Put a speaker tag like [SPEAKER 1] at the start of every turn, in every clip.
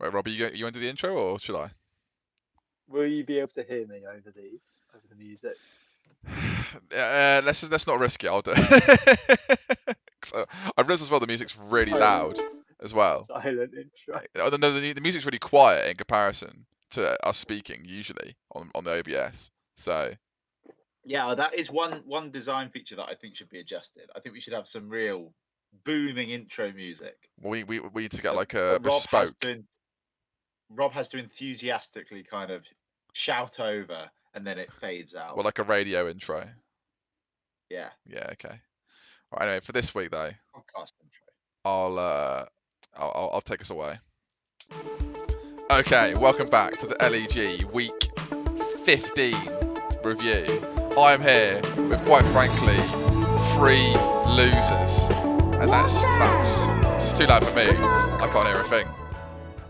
[SPEAKER 1] Right, Robbie, you want to do the intro or should I?
[SPEAKER 2] Will you be able to hear me over the music?
[SPEAKER 1] Let's not risk it. I'll do it. So, I've realised as well the music's really loud as well.
[SPEAKER 2] Silent intro.
[SPEAKER 1] No, the music's really quiet in comparison to us speaking usually on the OBS. So
[SPEAKER 3] yeah, that is one design feature that I think should be adjusted. I think we should have some real booming intro music.
[SPEAKER 1] we need to get like a bespoke.
[SPEAKER 3] Rob has to enthusiastically kind of shout over, and then it fades out.
[SPEAKER 1] Well, like a radio intro.
[SPEAKER 3] Yeah.
[SPEAKER 1] Yeah. Okay. Right, anyway, for this week though,
[SPEAKER 3] Podcast intro.
[SPEAKER 1] I'll take us away. Okay, welcome back to the LEG Week 15 review. I am here with, quite frankly, 3 losers, and that's just too loud for me. I can't hear a thing.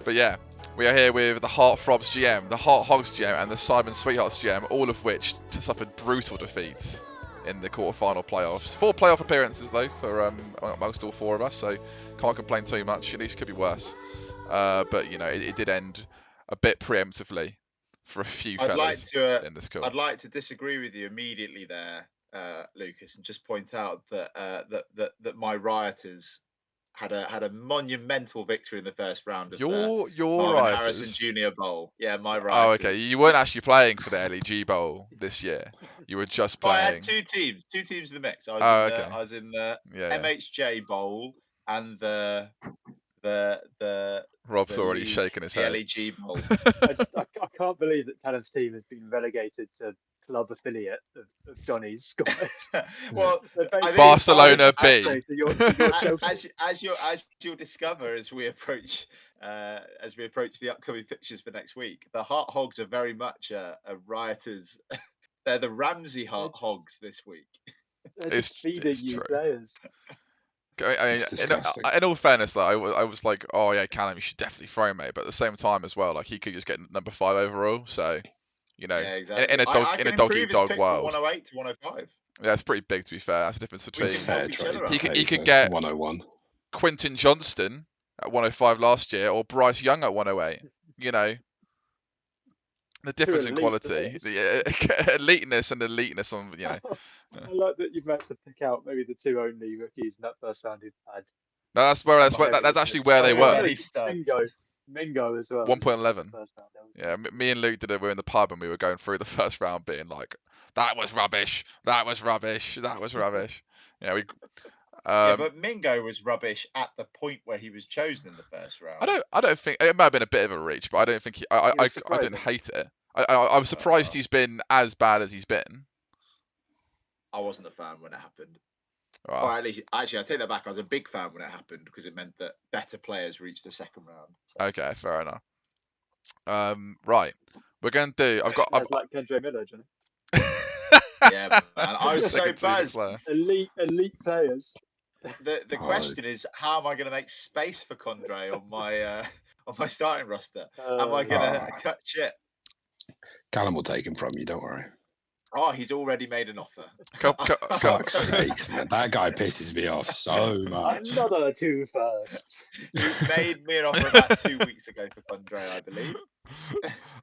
[SPEAKER 1] But yeah, we are here with the Throbs GM, the Hogs GM, and the Simon Sweethearts GM, all of which suffered brutal defeats in the quarter-final playoffs. 4 playoff appearances though for amongst all 4 of us, so can't complain too much. At least could be worse. But you know, it did end a bit preemptively for a few fellas in this call.
[SPEAKER 3] I'd like to disagree with you immediately there, Lucas, and just point out that that my Rioters had a monumental victory in the first round of
[SPEAKER 1] your
[SPEAKER 3] Marvin
[SPEAKER 1] Rioters
[SPEAKER 3] Harrison Jr. Bowl. Yeah, my Rioters.
[SPEAKER 1] Oh, okay. You weren't actually playing for the LEG Bowl this year. You were just playing.
[SPEAKER 3] I had two teams in the mix. I was in the MHJ Bowl and the
[SPEAKER 1] Rob's already shaking his head.
[SPEAKER 3] LEG Bowl.
[SPEAKER 2] I can't believe that Talon's team has been relegated to club affiliate of Johnny's guys.
[SPEAKER 3] Well,
[SPEAKER 1] Barcelona B.
[SPEAKER 3] As you'll discover as we approach the upcoming fixtures for next week, the Hogs are very much a Rioters. They're the Ramsey Hogs this week.
[SPEAKER 2] It's feeding you players.
[SPEAKER 1] I mean, in all fairness, though, I was like, oh yeah, Callum, you should definitely throw, mate. But at the same time as well, like he could just get number 5 overall. So, you know,
[SPEAKER 3] exactly.
[SPEAKER 1] in a dog eat dog world,
[SPEAKER 3] 108 to 105.
[SPEAKER 1] Yeah, it's pretty big to be fair. That's a difference between.
[SPEAKER 3] He
[SPEAKER 1] could get
[SPEAKER 4] 101.
[SPEAKER 1] Quinton Johnston at 105 last year, or Bryce Young at 108. You know, the difference in quality, the eliteness and eliteness on, you know.
[SPEAKER 2] I like that you've managed to pick out maybe the 2 only rookies in that first round who've had.
[SPEAKER 1] No, that's actually where they were.
[SPEAKER 2] Mingo as well.
[SPEAKER 1] 1.11. Yeah, me and Luke we were in the pub and we were going through the first round, being like, "That was rubbish. That was rubbish. That was rubbish." Yeah,
[SPEAKER 3] but Mingo was rubbish at the point where he was chosen in the first round.
[SPEAKER 1] I don't think it might have been a bit of a reach, but I don't think I didn't hate it. I was surprised he's been as bad as he's been.
[SPEAKER 3] I wasn't a fan when it happened.
[SPEAKER 1] Wow.
[SPEAKER 3] Or at least, actually, I take that back. I was a big fan when it happened because it meant that better players reached the second round.
[SPEAKER 1] So. Okay, fair enough. Right, we're going to do. I've
[SPEAKER 2] like Kendra Miller, Johnny.
[SPEAKER 3] Yeah, man. I was so buzzed.
[SPEAKER 2] Elite players.
[SPEAKER 3] The question is, how am I going to make space for Condre on my starting roster? Am I going to cut shit?
[SPEAKER 4] Callum will take him from you. Don't worry.
[SPEAKER 3] Oh, he's already made an offer.
[SPEAKER 4] Fuck's sakes, man. That guy pisses me off so much.
[SPEAKER 2] Another 2 first.
[SPEAKER 3] You made me an offer about 2 weeks ago for Condre, I believe.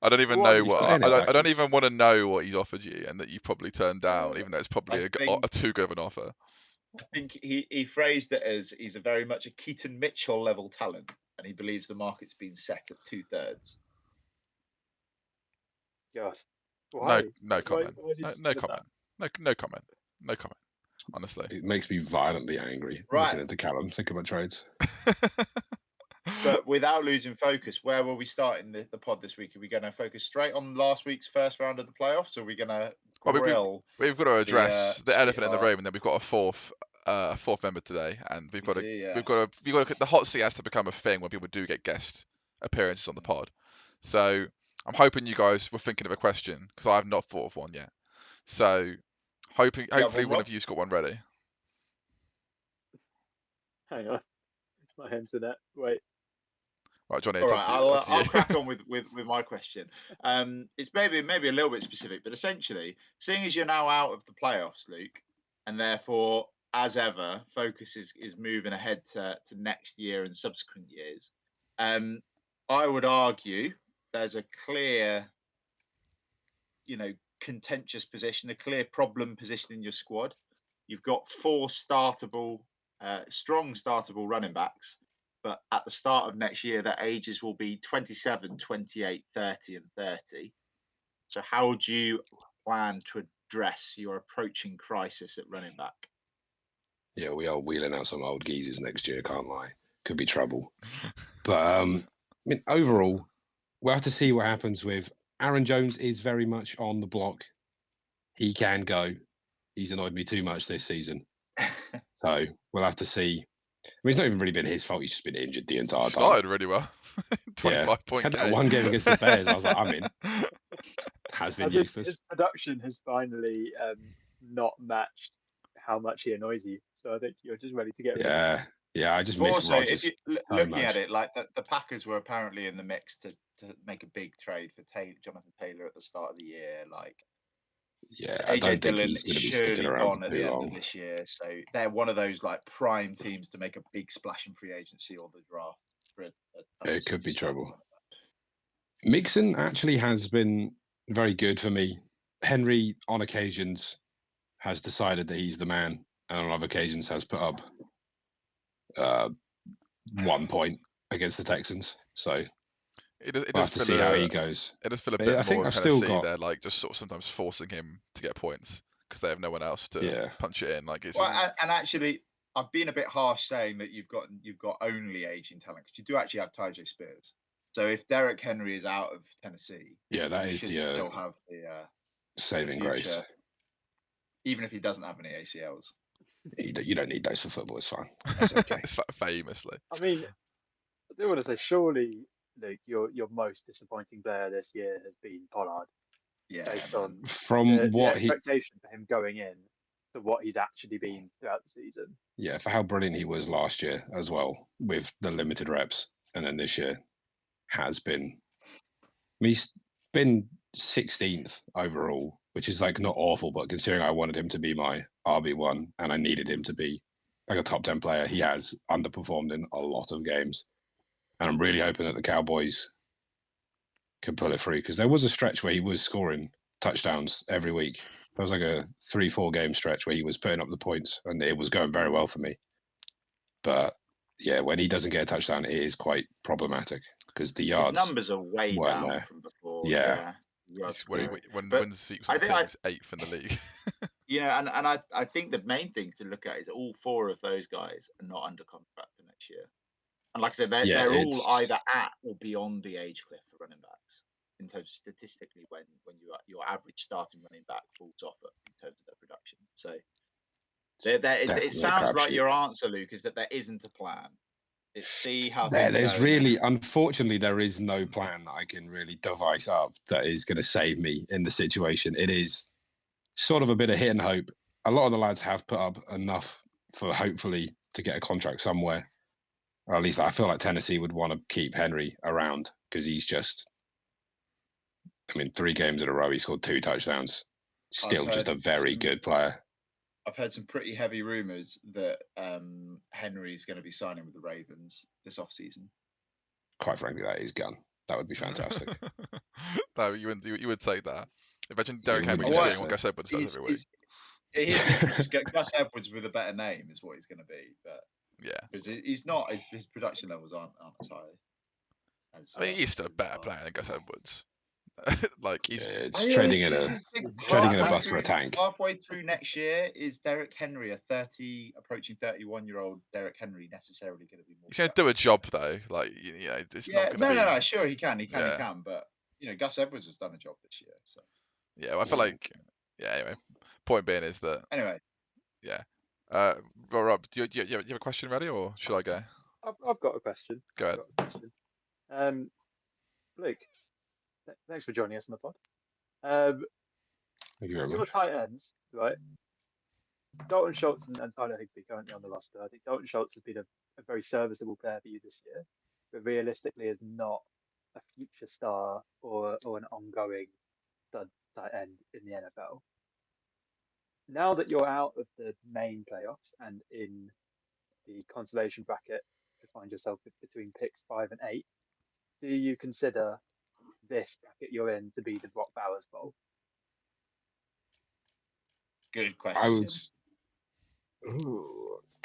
[SPEAKER 1] I don't even know what. I don't even want to know what he's offered you, and that you probably turned down, even though it's probably a too good of an offer.
[SPEAKER 3] I think he phrased it as he's a very much a Keaton Mitchell level talent, and he believes the market's been set at 2/3.
[SPEAKER 2] Gosh.
[SPEAKER 1] No comment. No comment. No comment. No comment. Honestly,
[SPEAKER 4] it makes me violently angry listening to Callum think about trades.
[SPEAKER 3] But without losing focus, where will we start in the pod this week? Are we going to focus straight on last week's first round of the playoffs, or are we going to grill?
[SPEAKER 1] We've got to address the elephant in the room, and then we've got a fourth member today, and we've got to the hot seat has to become a thing when people do get guest appearances on the pod. So I'm hoping you guys were thinking of a question, because I have not thought of one yet. So hopefully one of you's got one ready.
[SPEAKER 2] Hang on, my hands in that. Wait.
[SPEAKER 1] Right, Johnny.
[SPEAKER 3] All right, I'll crack on with my question. It's maybe a little bit specific, but essentially, seeing as you're now out of the playoffs, Luke, and therefore, as ever, focus is moving ahead to next year and subsequent years. I would argue there's a clear, contentious position, a clear problem position in your squad. You've got 4 startable, strong startable running backs, but at the start of next year, their ages will be 27, 28, 30, and 30. So how do you plan to address your approaching crisis at running back?
[SPEAKER 4] Yeah, we are wheeling out some old geezers next year, can't lie. Could be trouble. But I mean, overall, we'll have to see what happens with Aaron Jones is very much on the block. He can go. He's annoyed me too much this season. So we'll have to see. I mean, it's not even really been his fault. He's just been injured the entire time.
[SPEAKER 1] Started really well. 25-point
[SPEAKER 4] Had that
[SPEAKER 1] game.
[SPEAKER 4] one game against the Bears. I was like, I'm in. Has been useless.
[SPEAKER 2] His production has finally not matched how much he annoys you. So I think you're just ready to get rid of him.
[SPEAKER 4] Yeah, I just miss
[SPEAKER 3] Also,
[SPEAKER 4] Rodgers.
[SPEAKER 3] if you looking at it, like the Packers were apparently in the mix to make a big trade for Jonathan Taylor at the start of the year. Like,
[SPEAKER 4] yeah, I
[SPEAKER 3] AJ
[SPEAKER 4] don't think
[SPEAKER 3] Dillon
[SPEAKER 4] he's going to
[SPEAKER 3] is
[SPEAKER 4] be sticking
[SPEAKER 3] surely
[SPEAKER 4] around
[SPEAKER 3] gone
[SPEAKER 4] for
[SPEAKER 3] at
[SPEAKER 4] too
[SPEAKER 3] the end
[SPEAKER 4] long.
[SPEAKER 3] of this year. So they're one of those like prime teams to make a big splash in free agency or the draft. For
[SPEAKER 4] It could be trouble. Mixon actually has been very good for me. Henry, on occasions, has decided that he's the man, and on other occasions has put up 1 point against the Texans. So
[SPEAKER 1] It
[SPEAKER 4] we'll
[SPEAKER 1] does
[SPEAKER 4] have to
[SPEAKER 1] feel
[SPEAKER 4] see how he goes.
[SPEAKER 1] It does feel a
[SPEAKER 4] But
[SPEAKER 1] bit
[SPEAKER 4] I think
[SPEAKER 1] more
[SPEAKER 4] I've still
[SPEAKER 1] Tennessee.
[SPEAKER 4] got-
[SPEAKER 1] They're like just sort of sometimes forcing him to get points because they have no one else to punch it in. Like it's
[SPEAKER 3] Well, and actually, I've been a bit harsh saying that you've got only aging talent because you do actually have Tyjae Spears. So if Derrick Henry is out of Tennessee,
[SPEAKER 4] that
[SPEAKER 3] you
[SPEAKER 4] is
[SPEAKER 3] should
[SPEAKER 4] the
[SPEAKER 3] still have the
[SPEAKER 4] saving
[SPEAKER 3] future,
[SPEAKER 4] grace.
[SPEAKER 3] even if he doesn't have any ACLs.
[SPEAKER 4] You don't need those for football. It's fine. That's okay.
[SPEAKER 1] Famously.
[SPEAKER 2] I mean, I do want to say, surely, Luke, your most disappointing player this year has been Pollard,
[SPEAKER 3] Yeah,
[SPEAKER 2] based on
[SPEAKER 4] From
[SPEAKER 2] the
[SPEAKER 4] what
[SPEAKER 2] expectation for him going in to what he's actually been throughout the season.
[SPEAKER 4] Yeah, for how brilliant he was last year as well, with the limited reps, and then this year has been. I mean, he's been 16th overall, which is like not awful, but considering I wanted him to be my RB1 and I needed him to be like a top 10 player, he has underperformed in a lot of games. And I'm really hoping that the Cowboys can pull it through because there was a stretch where he was scoring touchdowns every week. There was like a 3-4 game stretch where he was putting up the points and it was going very well for me. But yeah, when he doesn't get a touchdown, it is quite problematic because the yards.
[SPEAKER 3] His numbers are way
[SPEAKER 4] weren't
[SPEAKER 3] down
[SPEAKER 4] there.
[SPEAKER 3] from before.
[SPEAKER 4] Yeah.
[SPEAKER 1] When
[SPEAKER 3] But
[SPEAKER 1] wins the
[SPEAKER 3] I think
[SPEAKER 1] team's 8th in the league.
[SPEAKER 3] and I think the main thing to look at is all 4 of those guys are not under contract for next year. And like I said, they're all either at or beyond the age cliff for running backs in terms of statistically when your average starting running back falls off in terms of their production. So it sounds like your answer, Luke, is that there isn't a plan. It's see how
[SPEAKER 4] there's really, unfortunately, there is no plan that I can really devise up that is going to save me in the situation. It is sort of a bit of hit and hope. A lot of the lads have put up enough for hopefully to get a contract somewhere. Or at least I feel like Tennessee would want to keep Henry around because he's just, 3 games in a row, he scored 2 touchdowns. Still just a very good player.
[SPEAKER 3] I've heard some pretty heavy rumours that Henry's going to be signing with the Ravens this offseason.
[SPEAKER 4] Quite frankly, that is gun. That would be fantastic.
[SPEAKER 1] No, you would say that. Imagine Derrick Henry just doing what Gus Edwards does every week.
[SPEAKER 3] Just get Gus Edwards with a better name is what he's going to be. But
[SPEAKER 1] yeah,
[SPEAKER 3] because he's not, his production levels aren't as high.
[SPEAKER 1] I mean, he's still a better player than Gus Edwards. Like he's
[SPEAKER 4] trading in a bus for a tank.
[SPEAKER 3] Halfway through next year, is Derrick Henry, approaching 31-year-old Derrick Henry, necessarily going to be more?
[SPEAKER 1] He's going to do a job though. Like it's not going to be.
[SPEAKER 3] No. Sure, he can. But Gus Edwards has done a job this year. So
[SPEAKER 1] yeah, well, I feel like Anyway, point being is that yeah. Rob, do you have a question ready, or should I go?
[SPEAKER 2] I've got a question.
[SPEAKER 1] Go ahead.
[SPEAKER 2] Luke, thanks for joining us on the pod.
[SPEAKER 4] Thank you very
[SPEAKER 2] your
[SPEAKER 4] much.
[SPEAKER 2] tight ends, right? Dalton Schultz and Tyler Higbee currently on the roster. I think Dalton Schultz has been a very serviceable player for you this year, but realistically is not a future star or an ongoing stud tight end in the NFL. Now that you're out of the main playoffs and in the consolation bracket to find yourself between picks 5 and 8, do you consider this bracket you're in to be the Wobblers Bowl?
[SPEAKER 3] Good
[SPEAKER 4] I
[SPEAKER 3] question.
[SPEAKER 4] would.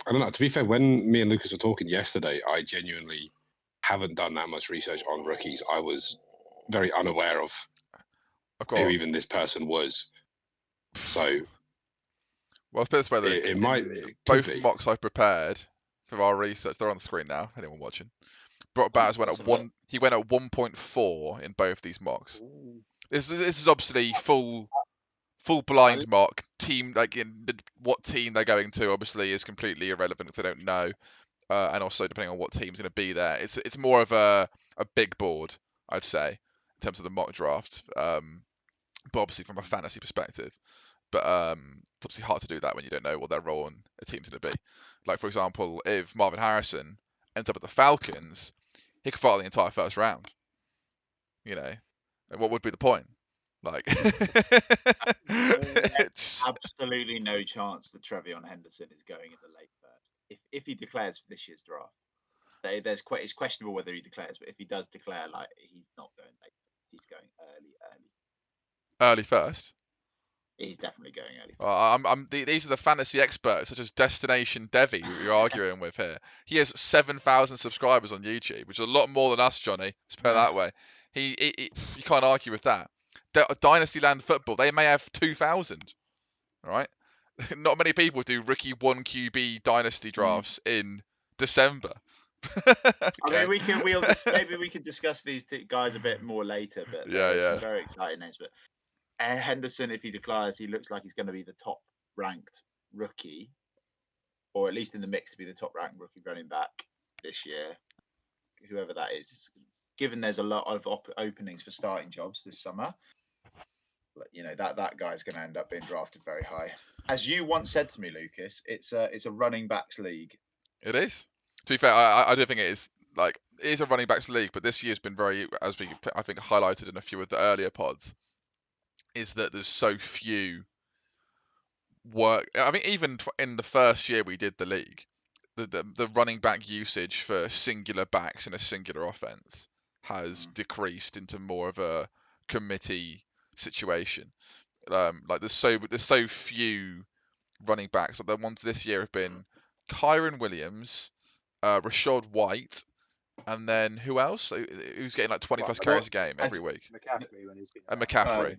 [SPEAKER 4] I don't know. To be fair, when me and Lucas were talking yesterday, I genuinely haven't done that much research on rookies. I was very unaware of
[SPEAKER 1] I've
[SPEAKER 4] who
[SPEAKER 1] got.
[SPEAKER 4] even this person was. So
[SPEAKER 1] Well, put it this way, Luke.
[SPEAKER 4] it could
[SPEAKER 1] Both
[SPEAKER 4] be.
[SPEAKER 1] mocks I've prepared for our research, they're on the screen now. Anyone watching? Brock Bowers went
[SPEAKER 3] Let's
[SPEAKER 1] at
[SPEAKER 3] have a
[SPEAKER 1] one. He went at 1.4 in both these mocks.
[SPEAKER 2] Ooh.
[SPEAKER 1] This is obviously full blind mock. Team what team they're going to obviously is completely irrelevant because they don't know, and also depending on what team's going to be there, it's more of a big board, I'd say, in terms of the mock draft. But obviously from a fantasy perspective. But it's obviously hard to do that when you don't know what their role in a team's going to be. Like, for example, if Marvin Harrison ends up at the Falcons, he could follow the entire first round. You know, and what would be the point? Like, it's
[SPEAKER 3] Absolutely no chance that Trevion Henderson is going in the late first. If he declares for this year's draft, it's questionable whether he declares, but if he does declare, like, he's not going late first, he's going
[SPEAKER 1] early first.
[SPEAKER 3] He's definitely going early.
[SPEAKER 1] These are the fantasy experts, such as Destination Devi, who you're arguing with here. He has 7,000 subscribers on YouTube, which is a lot more than us, Johnny. Let's put it that way. You can't argue with that. Dynasty Land Football, they may have 2,000. All right, not many people do rookie 1 QB dynasty drafts in December.
[SPEAKER 3] I mean, maybe we could discuss these guys a bit more later, but there are some very exciting names. But Henderson, if he declares, he looks like he's going to be the top ranked rookie, or at least in the mix to be the top ranked rookie running back this year. Whoever that is, given there's a lot of openings for starting jobs this summer, you know, that guy's going to end up being drafted very high. As you once said to me, Lucas, it's a running backs league.
[SPEAKER 1] It is. To be fair, I don't think it is. Like, it is a running backs league, but this year's been very, as we I think highlighted in a few of the earlier pods, is that there's so few work. I mean, even in the first year we did the league, the running back usage for singular backs in a singular offense has decreased into more of a committee situation. Like there's so few running backs. Like the ones this year have been Kyron Williams, Rashad White, and then who else? Who's getting like 20 plus carries a game every week?
[SPEAKER 2] McCaffrey when he's been
[SPEAKER 1] And McCaffrey.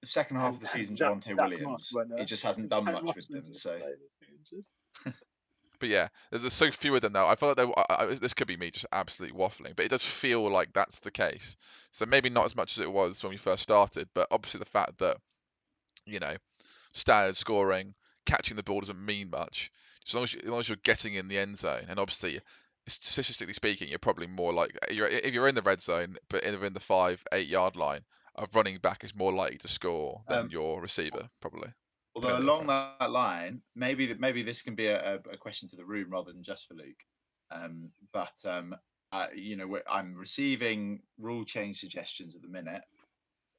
[SPEAKER 3] The second half of the season, Javonte Williams, he just hasn't done much with them. So,
[SPEAKER 1] but yeah, there's so few of them now. I feel like this could be me just absolutely waffling, but it does feel like that's the case. So maybe not as much as it was when we first started, but obviously the fact that, you know, standard scoring, catching the ball doesn't mean much. As long as you're getting in the end zone, and obviously, statistically speaking, you're probably more like if you're in the red zone, but in the 5-8 yard line, a running back is more likely to score than your receiver, probably.
[SPEAKER 3] Although along that line, maybe this can be a question to the room rather than just for Luke. You know, I'm receiving rule change suggestions at the minute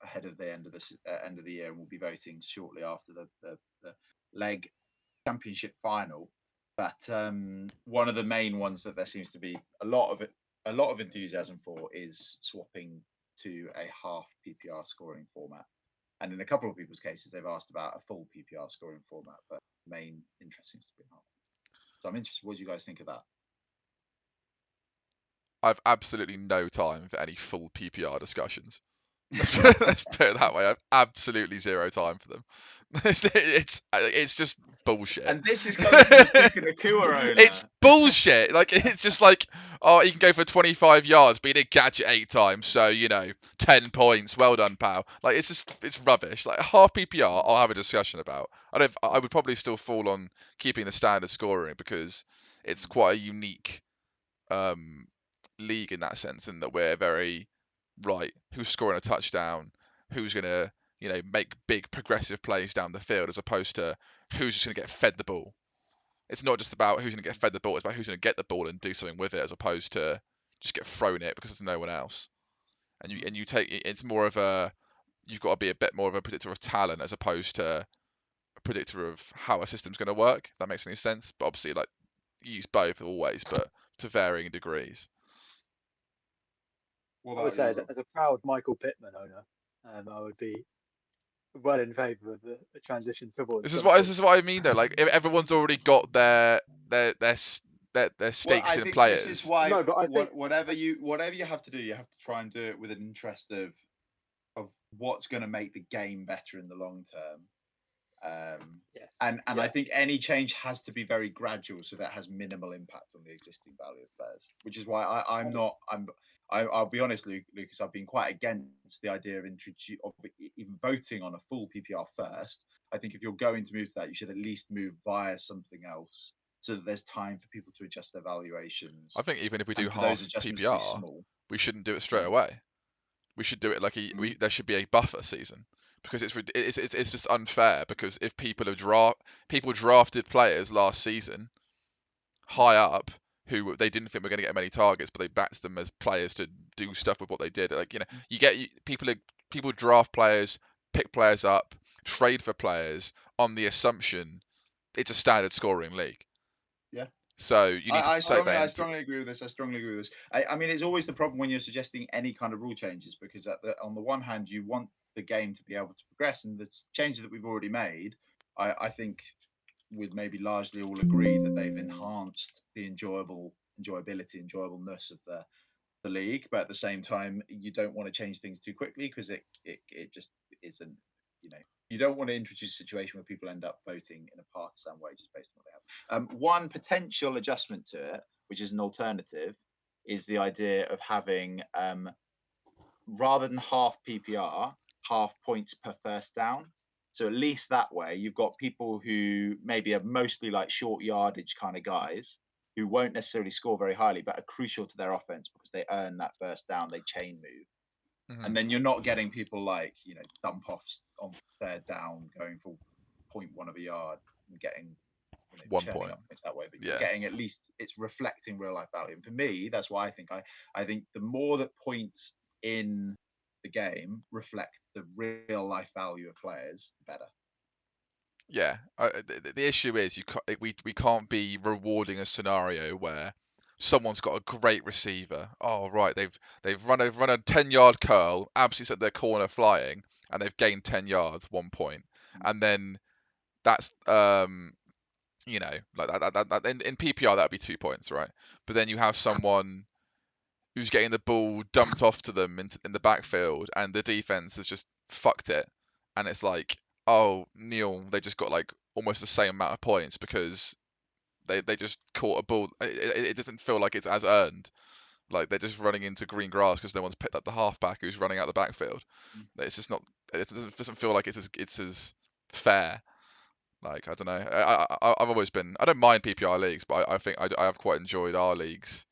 [SPEAKER 3] ahead of the end of the year, and we'll be voting shortly after the leg championship final. But one of the main ones that there seems to be a lot of enthusiasm for is swapping to a half PPR scoring format. And in a couple of people's cases, they've asked about a full PPR scoring format, but the main interest seems to be half. So I'm interested. What do you guys think of that?
[SPEAKER 1] I've absolutely no time for any full PPR discussions. Let's put it that way. I have absolutely zero time for them. It's just bullshit.
[SPEAKER 3] And this is coming from the Nakua owner.
[SPEAKER 1] It's bullshit. Like, it's just like, oh, he can go for 25 yards, but he did catch it 8 times, so, you know, 10 points. Well done, pal. Like, it's rubbish. Like, half PPR, I'll have a discussion about. I would probably still fall on keeping the standard scoring because it's quite a unique league in that sense, in that we're very who's scoring a touchdown, who's going to, you know, make big progressive plays down the field, as opposed to who's just going to get fed the ball. It's not just about who's going to get fed the ball, it's about who's going to get the ball and do something with it, as opposed to just get thrown it because there's no one else. And you take, it's more of a, you've got to be a bit more of a predictor of talent as opposed to a predictor of how a system's going to work, if that makes any sense. But obviously, like, you use both always, but to varying degrees.
[SPEAKER 3] What
[SPEAKER 2] I would
[SPEAKER 3] about
[SPEAKER 2] say
[SPEAKER 3] you,
[SPEAKER 2] as
[SPEAKER 3] Rob?
[SPEAKER 2] a proud Michael Pittman owner, I would be well in favour of the transition towards
[SPEAKER 1] This is
[SPEAKER 2] some
[SPEAKER 1] what I mean though. Like if everyone's already got their
[SPEAKER 3] Well,
[SPEAKER 1] stakes
[SPEAKER 3] I
[SPEAKER 1] in
[SPEAKER 3] think this is
[SPEAKER 1] players.
[SPEAKER 3] why
[SPEAKER 2] No, but I think
[SPEAKER 3] whatever you have to do, you have to try and do it with an interest of what's going to make the game better in the long term.
[SPEAKER 2] yes,
[SPEAKER 3] And
[SPEAKER 2] yeah.
[SPEAKER 3] I think any change has to be very gradual, so that has minimal impact on the existing value of players. Which is why I'll be honest, Lucas. I've been quite against the idea of even voting on a full PPR first. I think if you're going to move to that, you should at least move via something else, so that there's time for people to adjust their valuations.
[SPEAKER 1] I think even if we do
[SPEAKER 3] And for those
[SPEAKER 1] half
[SPEAKER 3] adjustments to be
[SPEAKER 1] PPR,
[SPEAKER 3] small.
[SPEAKER 1] we shouldn't do it straight away. We should do it like there should be a buffer season, because it's just unfair, because if people drafted players last season high up who they didn't think were going to get many targets, but they backed them as players to do stuff with what they did. Like, people draft players, pick players up, trade for players on the assumption it's a standard scoring league.
[SPEAKER 3] Yeah.
[SPEAKER 1] So you need
[SPEAKER 3] I
[SPEAKER 1] to take that into.
[SPEAKER 3] strongly agree with this. I mean, it's always the problem when you're suggesting any kind of rule changes, because on the one hand, you want the game to be able to progress, and the changes that we've already made, I think would maybe largely all agree that they've enhanced the enjoyableness of the league. But at the same time, you don't want to change things too quickly, because it just isn't. You don't want to introduce a situation where people end up voting in a partisan way just based on what they have. One potential adjustment to it, which is an alternative, is the idea of having, rather than half PPR, half points per first down. So at least that way, you've got people who maybe are mostly like short yardage kind of guys, who won't necessarily score very highly, but are crucial to their offense because they earn that first down, they chain move. And then you're not getting people like, dump offs on third down going for 0.1 of a yard and getting,
[SPEAKER 1] 1
[SPEAKER 3] churning
[SPEAKER 1] point.
[SPEAKER 3] up points that way. But
[SPEAKER 1] Yeah.
[SPEAKER 3] you're getting, at least it's reflecting real life value. And for me, that's why I think the more that points in the game reflect the real life value of players, the better.
[SPEAKER 1] Yeah, the issue is we can't be rewarding a scenario where someone's got a great receiver. Oh right, they've run a 10-yard curl, absolutely set their corner flying, and they've gained 10 yards, 1 point, and then that's like that in PPR that'd be 2 points, right? But then you have someone who's getting the ball dumped off to them in the backfield, and the defense has just fucked it, and it's like, oh, Neil, they just got like almost the same amount of points because they just caught a ball. It doesn't feel like it's as earned. Like they're just running into green grass because no one's picked up the halfback who's running out the backfield. It's just not. It doesn't feel like it's as fair. Like, I don't know. I've always been. I don't mind PPR leagues, but I think I have quite enjoyed our leagues.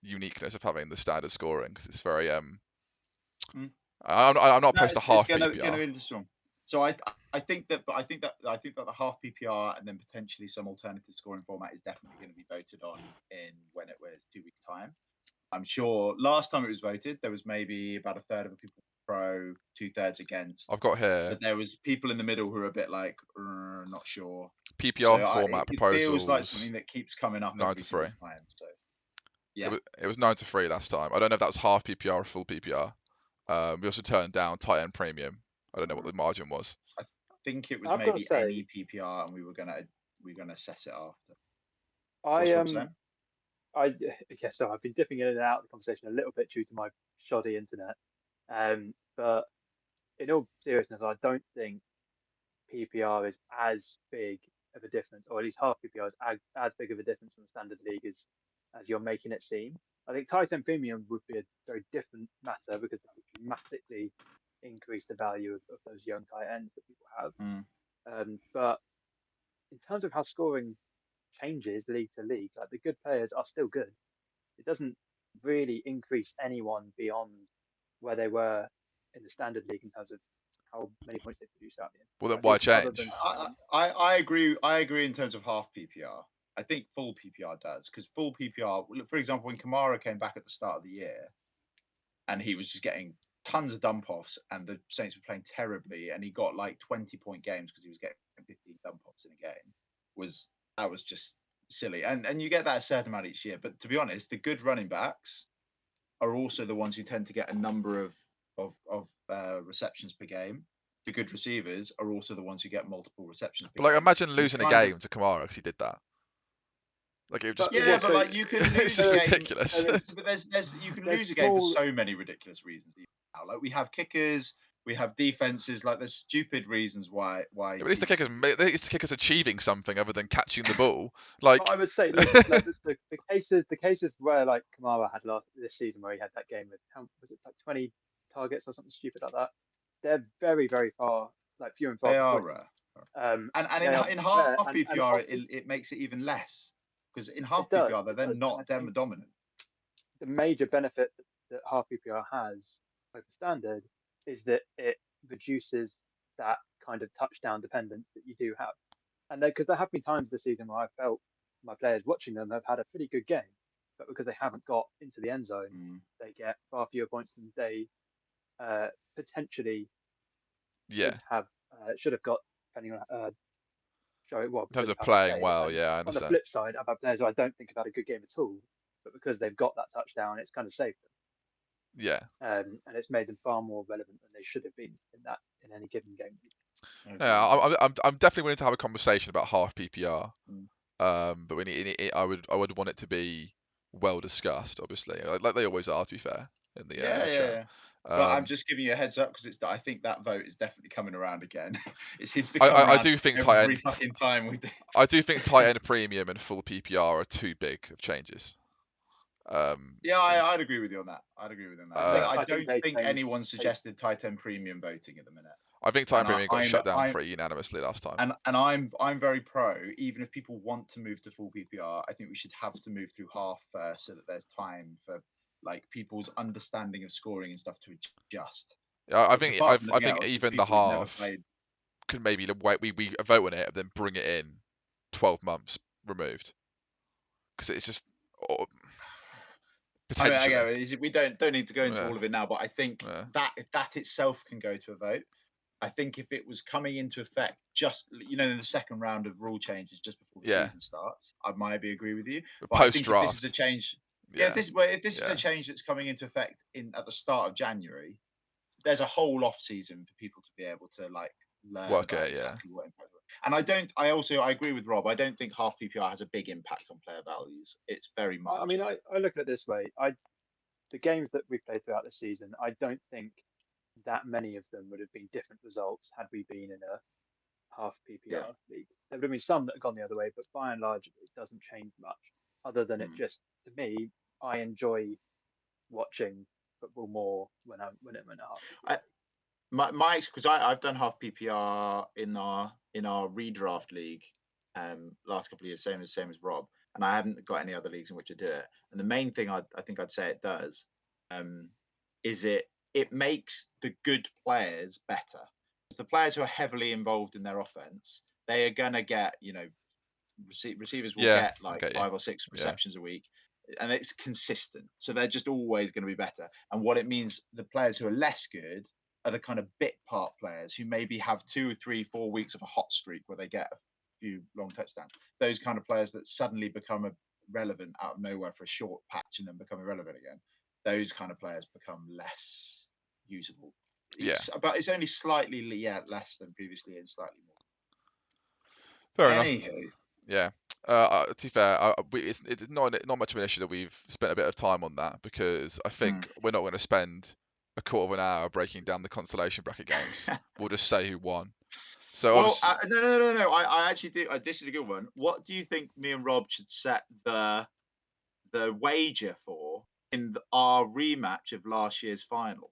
[SPEAKER 1] Uniqueness of having the standard scoring, because it's very I'm not opposed to half PPR.
[SPEAKER 3] Going to be interesting. So I think that the half PPR and then potentially some alternative scoring format is definitely going to be voted on in when it was 2 weeks' time. I'm sure last time it was voted, there was maybe about a third of the people pro, 2/3 against.
[SPEAKER 1] I've got here,
[SPEAKER 3] but there was people in the middle who are a bit like, not sure.
[SPEAKER 1] PPR
[SPEAKER 3] So
[SPEAKER 1] format
[SPEAKER 3] it
[SPEAKER 1] proposals.
[SPEAKER 3] feels like something that keeps coming up
[SPEAKER 1] 9
[SPEAKER 3] every
[SPEAKER 1] to 3.
[SPEAKER 3] single time. So yeah,
[SPEAKER 1] It was 9 to 3 last time. I don't know if that was half PPR or full PPR. We also turned down tight end premium. I don't know what the margin was.
[SPEAKER 3] I think it was
[SPEAKER 2] I've got to
[SPEAKER 3] maybe
[SPEAKER 2] say,
[SPEAKER 3] any PPR, and we were gonna assess it after.
[SPEAKER 2] So I've been dipping in and out of the conversation a little bit due to my shoddy internet. But in all seriousness, I don't think PPR is as big of a difference, or at least half PPR is as big of a difference from the standard league as you're making it seem. I think tight end premium would be a very different matter, because that would dramatically increase the value of those young tight ends that people have. But in terms of how scoring changes league to league, like the good players are still good. It doesn't really increase anyone beyond where they were in the standard league in terms of how many points they produce out of the end.
[SPEAKER 1] Well, then why change?
[SPEAKER 3] I agree. I agree in terms of half PPR. I think full PPR does, because full PPR, for example, when Kamara came back at the start of the year, and he was just getting tons of dump offs, and the Saints were playing terribly, and he got like 20-point games because he was getting 15 dump offs in a game. That was just silly, and you get that a certain amount each year. But to be honest, the good running backs are also the ones who tend to get a number of receptions per game. The good receivers are also the ones who get multiple receptions per
[SPEAKER 1] But like,
[SPEAKER 3] game.
[SPEAKER 1] imagine
[SPEAKER 3] You
[SPEAKER 1] losing a
[SPEAKER 3] kind of-
[SPEAKER 1] game to Kamara because he did that. Like it would just.
[SPEAKER 2] But
[SPEAKER 3] Yeah,
[SPEAKER 2] what,
[SPEAKER 3] but
[SPEAKER 2] so
[SPEAKER 3] like you can lose
[SPEAKER 1] It's
[SPEAKER 3] a
[SPEAKER 1] just
[SPEAKER 3] game.
[SPEAKER 1] ridiculous.
[SPEAKER 3] But there's you can
[SPEAKER 2] There's
[SPEAKER 3] lose a game for
[SPEAKER 2] small-
[SPEAKER 3] so many ridiculous reasons now. Like we have kickers, we have defenses. Like there's stupid reasons why.
[SPEAKER 1] Yeah, but at least the kicker's achieving something other than catching the ball.
[SPEAKER 2] but
[SPEAKER 1] Like,
[SPEAKER 2] I would say, look, like the cases where like Kamara had this season where he had that game with was it like 20 targets or something stupid like that. They're very, very far, like few and far
[SPEAKER 3] they are
[SPEAKER 2] between.
[SPEAKER 3] rare. And
[SPEAKER 2] they are
[SPEAKER 3] in
[SPEAKER 2] rare,
[SPEAKER 3] half
[SPEAKER 2] and
[SPEAKER 3] PPR,
[SPEAKER 2] often
[SPEAKER 3] it makes it even less because in half
[SPEAKER 2] does,
[SPEAKER 3] PPR they're then not
[SPEAKER 2] and I think
[SPEAKER 3] dominant.
[SPEAKER 2] the major benefit that half PPR has over standard is that it reduces that kind of touchdown dependence that you do have. And because there have been times this season where I felt my players watching them have had a pretty good game, but because they haven't got into the end zone, they get far fewer points than they potentially
[SPEAKER 1] yeah,
[SPEAKER 2] should have got, depending on sorry, well,
[SPEAKER 1] in terms
[SPEAKER 2] because
[SPEAKER 1] of
[SPEAKER 2] how they
[SPEAKER 1] playing
[SPEAKER 2] played.
[SPEAKER 1] well,
[SPEAKER 2] And
[SPEAKER 1] yeah, I
[SPEAKER 2] on the
[SPEAKER 1] understand.
[SPEAKER 2] flip side, I've had players who I don't think have had a good game at all, but because they've got that touchdown, it's kind of saved them.
[SPEAKER 1] Yeah,
[SPEAKER 2] And it's made them far more relevant than they should have been in any given game.
[SPEAKER 1] yeah. I'm definitely willing to have a conversation about half PPR. But I would want it to be well discussed, obviously, like they always are, to be fair, in the chat.
[SPEAKER 3] Yeah. But I'm just giving you a heads up because I think that vote is definitely coming around again. It seems to come around
[SPEAKER 1] I do think tight
[SPEAKER 3] every
[SPEAKER 1] end.
[SPEAKER 3] fucking time we do.
[SPEAKER 1] I do think tight end premium and full PPR are too big of changes.
[SPEAKER 3] Yeah, I'd agree with you on that. I don't think anyone suggested tight end premium voting at the minute.
[SPEAKER 1] I think tight end
[SPEAKER 3] And
[SPEAKER 1] premium got shut down pretty unanimously last time.
[SPEAKER 3] And I'm very pro. Even if people want to move to full PPR, I think we should have to move through half first so that there's time for like people's understanding of scoring and stuff to adjust.
[SPEAKER 1] Yeah, I think
[SPEAKER 3] else,
[SPEAKER 1] even the half could maybe wait. We vote on it and then bring it in 12 months removed because it's just potentially.
[SPEAKER 3] I mean, we don't need to go into all of it now, but I think that itself can go to a vote. I think if it was coming into effect just in the second round of rule changes just before the season starts, I might agree with you. But I think if this is a change, if this is a change that's coming into effect at the start of January, there's a whole off season for people to be able to like learn
[SPEAKER 1] work
[SPEAKER 3] about exactly what impact. And I agree with Rob. I don't think half PPR has a big impact on player values. It's very much.
[SPEAKER 2] I mean, I look at it this way. The games that we've played throughout the season, I don't think that many of them would have been different results had we been in a half PPR league. There would have been some that have gone the other way, but by and large, it doesn't change much. Other than it just, to me, I enjoy watching football more when I'm in a half PPR.
[SPEAKER 3] Because I've done half PPR in our redraft league last couple of years, same as Rob, and I haven't got any other leagues in which I do it. And the main thing I think I'd say it does is it makes the good players better. The players who are heavily involved in their offense, they are gonna get receivers will get like 5 or 6 receptions a week. And it's consistent, so they're just always going to be better. And what it means, the players who are less good are the kind of bit part players who maybe have 2, 3, 4 weeks of a hot streak where they get a few long touchdowns. Those kind of players that suddenly become relevant out of nowhere for a short patch and then become irrelevant again. Those kind of players become less usable. But it's only slightly less than previously and slightly more.
[SPEAKER 1] Fair enough. Yeah. To be fair, it's not much of an issue that we've spent a bit of time on that because I think we're not going to spend a quarter of an hour breaking down the consolation bracket games. We'll just say who won. So
[SPEAKER 3] no. I actually do. This is a good one. What do you think me and Rob should set the wager for in our rematch of last year's final?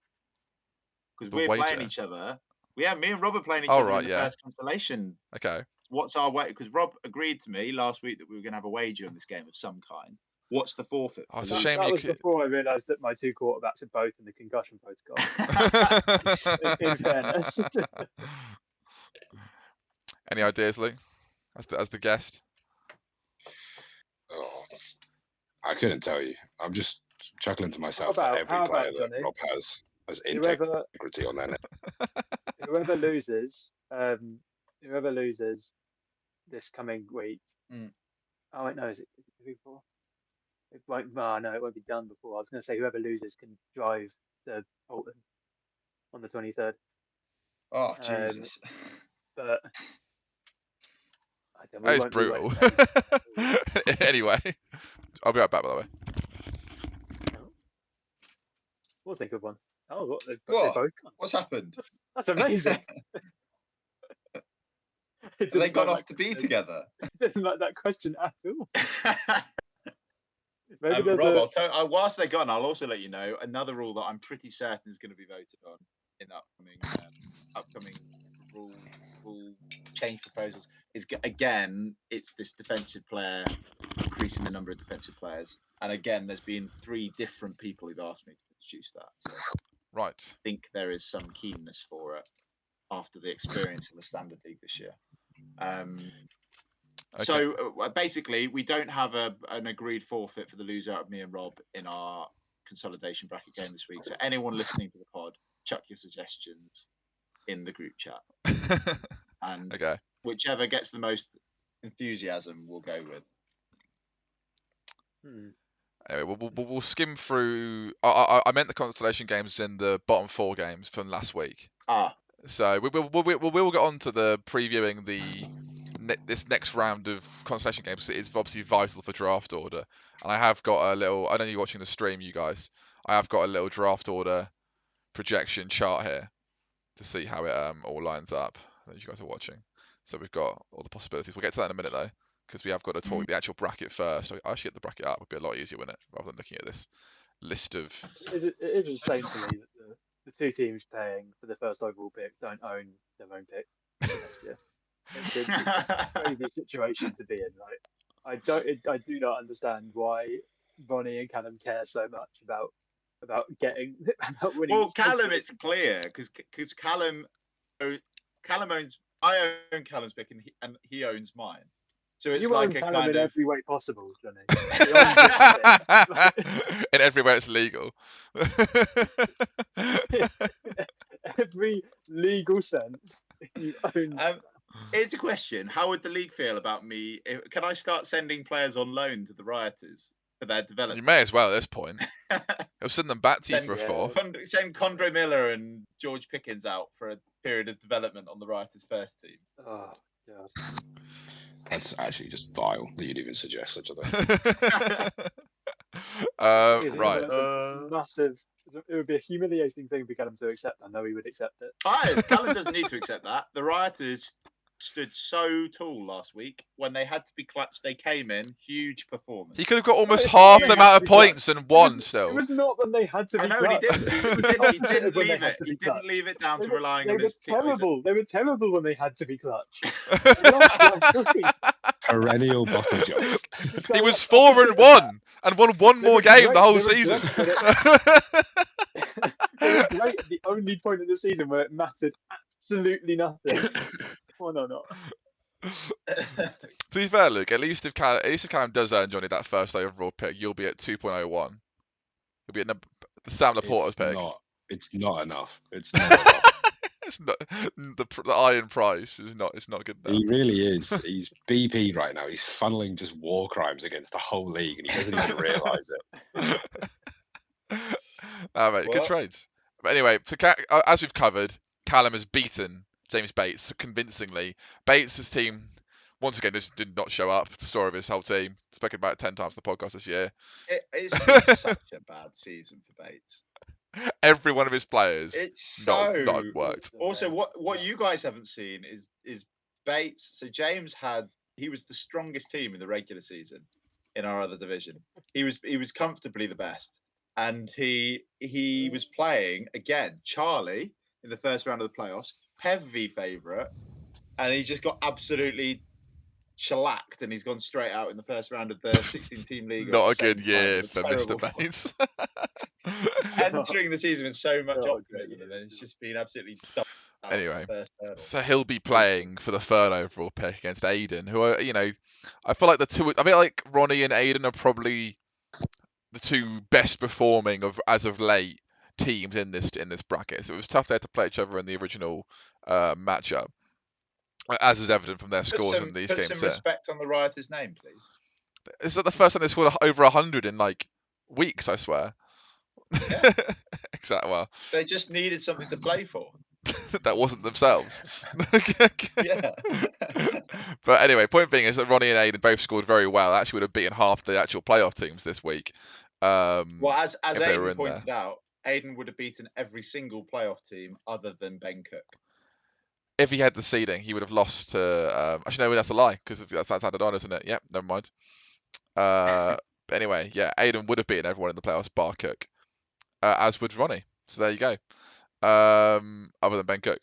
[SPEAKER 3] Because we're playing each other. Yeah, me and Rob are playing each other in the first consolation.
[SPEAKER 1] Okay.
[SPEAKER 3] What's our way? Because Rob agreed to me last week that we were going to have a wager in this game of some kind. What's the forfeit?
[SPEAKER 1] Oh, it's a shame
[SPEAKER 2] that was before I realised that my 2 quarterbacks are both in the concussion protocol. in fairness.
[SPEAKER 1] Any ideas, Lee? As the guest?
[SPEAKER 4] Oh, I couldn't tell you. I'm just chuckling to myself that every player that Rob has integrity on their net.
[SPEAKER 2] Whoever loses this coming week. Oh wait, no, is it the week before? It's like, no, it won't be done before. I was going to say whoever loses can drive to Bolton on the 23rd.
[SPEAKER 3] Oh Jesus!
[SPEAKER 2] But I don't. We
[SPEAKER 1] That is
[SPEAKER 2] won't be
[SPEAKER 1] brutal.
[SPEAKER 2] waiting for
[SPEAKER 1] Anyway, I'll be right back, by the way.
[SPEAKER 2] Oh. We'll think of one. Oh, what? They
[SPEAKER 3] What?
[SPEAKER 2] both gone.
[SPEAKER 3] What's happened?
[SPEAKER 2] That's amazing.
[SPEAKER 3] Have they gone off to be together?
[SPEAKER 2] Didn't like that question at all. Maybe there's
[SPEAKER 3] Rob,
[SPEAKER 2] a.
[SPEAKER 3] whilst they're gone, I'll also let you know another rule that I'm pretty certain is going to be voted on in upcoming rule change proposals is, again, it's this defensive player, increasing the number of defensive players. And again, there's been 3 different people who've asked me to introduce that. So
[SPEAKER 1] Right.
[SPEAKER 3] I think there is some keenness for it after the experience of the Standard League this year.
[SPEAKER 1] Okay.
[SPEAKER 3] So basically, we don't have an agreed forfeit for the loser out of me and Rob in our consolidation bracket game this week. So anyone listening to the pod, chuck your suggestions in the group chat, and
[SPEAKER 1] Okay.
[SPEAKER 3] whichever gets the most enthusiasm, we'll go with.
[SPEAKER 1] Anyway, we'll skim through. I meant the consolation games in the bottom 4 games from last week. So we'll get on to the previewing this next round of consolation games. It is obviously vital for draft order, and I have got a little. I know you're watching the stream, you guys. I have got a little draft order projection chart here to see how it all lines up that you guys are watching. So we've got all the possibilities. We'll get to that in a minute though, because we have got to talk the actual bracket first. I actually get the bracket up. It would be a lot easier, wouldn't it, rather than looking at this list of.
[SPEAKER 2] It is insane to me that the 2 teams paying for the first overall pick don't own their own pick for next year. It's a crazy situation to be in. Like, I do not understand why Ronnie and Callum care so much about winning.
[SPEAKER 3] Well, Callum, it's clear because Callum owns. I own Callum's pick and he owns mine. So it's
[SPEAKER 2] you
[SPEAKER 3] like
[SPEAKER 2] own
[SPEAKER 3] a
[SPEAKER 2] Callum
[SPEAKER 3] kind
[SPEAKER 2] in
[SPEAKER 3] of
[SPEAKER 2] every way possible, Johnny.
[SPEAKER 1] In every way it's legal.
[SPEAKER 2] Every legal sense, you own.
[SPEAKER 3] Here's a question: how would the league feel about me? Can I start sending players on loan to the Rioters for their development?
[SPEAKER 1] You may as well at this point. I'll send them back to you for a 4.
[SPEAKER 3] Send Condre Miller and George Pickens out for a period of development on the Rioters' first team.
[SPEAKER 2] Oh, God.
[SPEAKER 4] That's actually just vile that you'd even suggest such a thing.
[SPEAKER 1] Right.
[SPEAKER 2] Massive. It would be a humiliating thing for Callum to accept. I know he would accept it.
[SPEAKER 3] Callum doesn't need to accept that. The Rioters stood so tall last week. When they had to be clutched, they came in. Huge performance.
[SPEAKER 1] He could have got almost half the amount of points and won still.
[SPEAKER 2] It was not when they had to be clutched.
[SPEAKER 3] I know, and he didn't leave it. He didn't leave it down to relying on his team.
[SPEAKER 2] They were terrible when they had to be clutched.
[SPEAKER 4] Perennial bottle jobs.
[SPEAKER 1] He was 4-1 and won one more game the whole season.
[SPEAKER 2] It was great at the only point of the season where it mattered absolutely nothing. Why not?
[SPEAKER 1] To be fair, Luke, at least if Callum does earn Johnny that first overall pick, you'll be at 2.01. You'll be at the Sam Laporta's pick.
[SPEAKER 4] It's not enough. It's not enough.
[SPEAKER 1] It's not the iron price is not. It's not good enough.
[SPEAKER 4] He really is. He's BP right now. He's funneling just war crimes against the whole league, and he doesn't even realise it.
[SPEAKER 1] Mate, good trades. But anyway, as we've covered, Callum has beaten James Bates convincingly. Bates' team once again just did not show up. The story of his whole team. Spoken about it 10 times on the podcast this year.
[SPEAKER 3] It's been such a bad season for Bates.
[SPEAKER 1] Every one of his players not worked.
[SPEAKER 3] Also, what you guys haven't seen is Bates. So James he was the strongest team in the regular season in our other division. He was comfortably the best, and he was playing again Charlie in the first round of the playoffs, heavy favourite, and he just got absolutely shellacked, and he's gone straight out in the first round of the 16-team league.
[SPEAKER 1] Not a good year for Mr. Bates.
[SPEAKER 3] Entering the season with so much optimism, and then it's just been absolutely dumped out.
[SPEAKER 1] Anyway, so he'll be playing for the 3rd overall pick against Aiden, who are, I feel like Ronnie and Aiden are probably the 2 best performing as of late teams in this bracket. So it was tough there to play each other in the original matchup, as is evident from their scores in these games.
[SPEAKER 3] Put some respect on the Rioters' name, please.
[SPEAKER 1] Is that the first time they scored over 100 in like weeks? I swear.
[SPEAKER 3] Yeah.
[SPEAKER 1] Exactly. Well,
[SPEAKER 3] They just needed something to play for.
[SPEAKER 1] that wasn't themselves.
[SPEAKER 3] Yeah.
[SPEAKER 1] But anyway, point being is that Ronnie and Aiden both scored very well. Actually, would have beaten half the actual playoff teams this week.
[SPEAKER 3] Well, as
[SPEAKER 1] if they were
[SPEAKER 3] Aiden
[SPEAKER 1] in
[SPEAKER 3] pointed out, Aiden would have beaten every single playoff team other than Ben Cook.
[SPEAKER 1] If he had the seeding, he would have lost to. Actually, no, that's a lie because that's added on, isn't it? Yep, never mind. But anyway, yeah, Aiden would have beaten everyone in the playoffs, bar Cook, as would Ronnie. So there you go. Other than Ben Cook.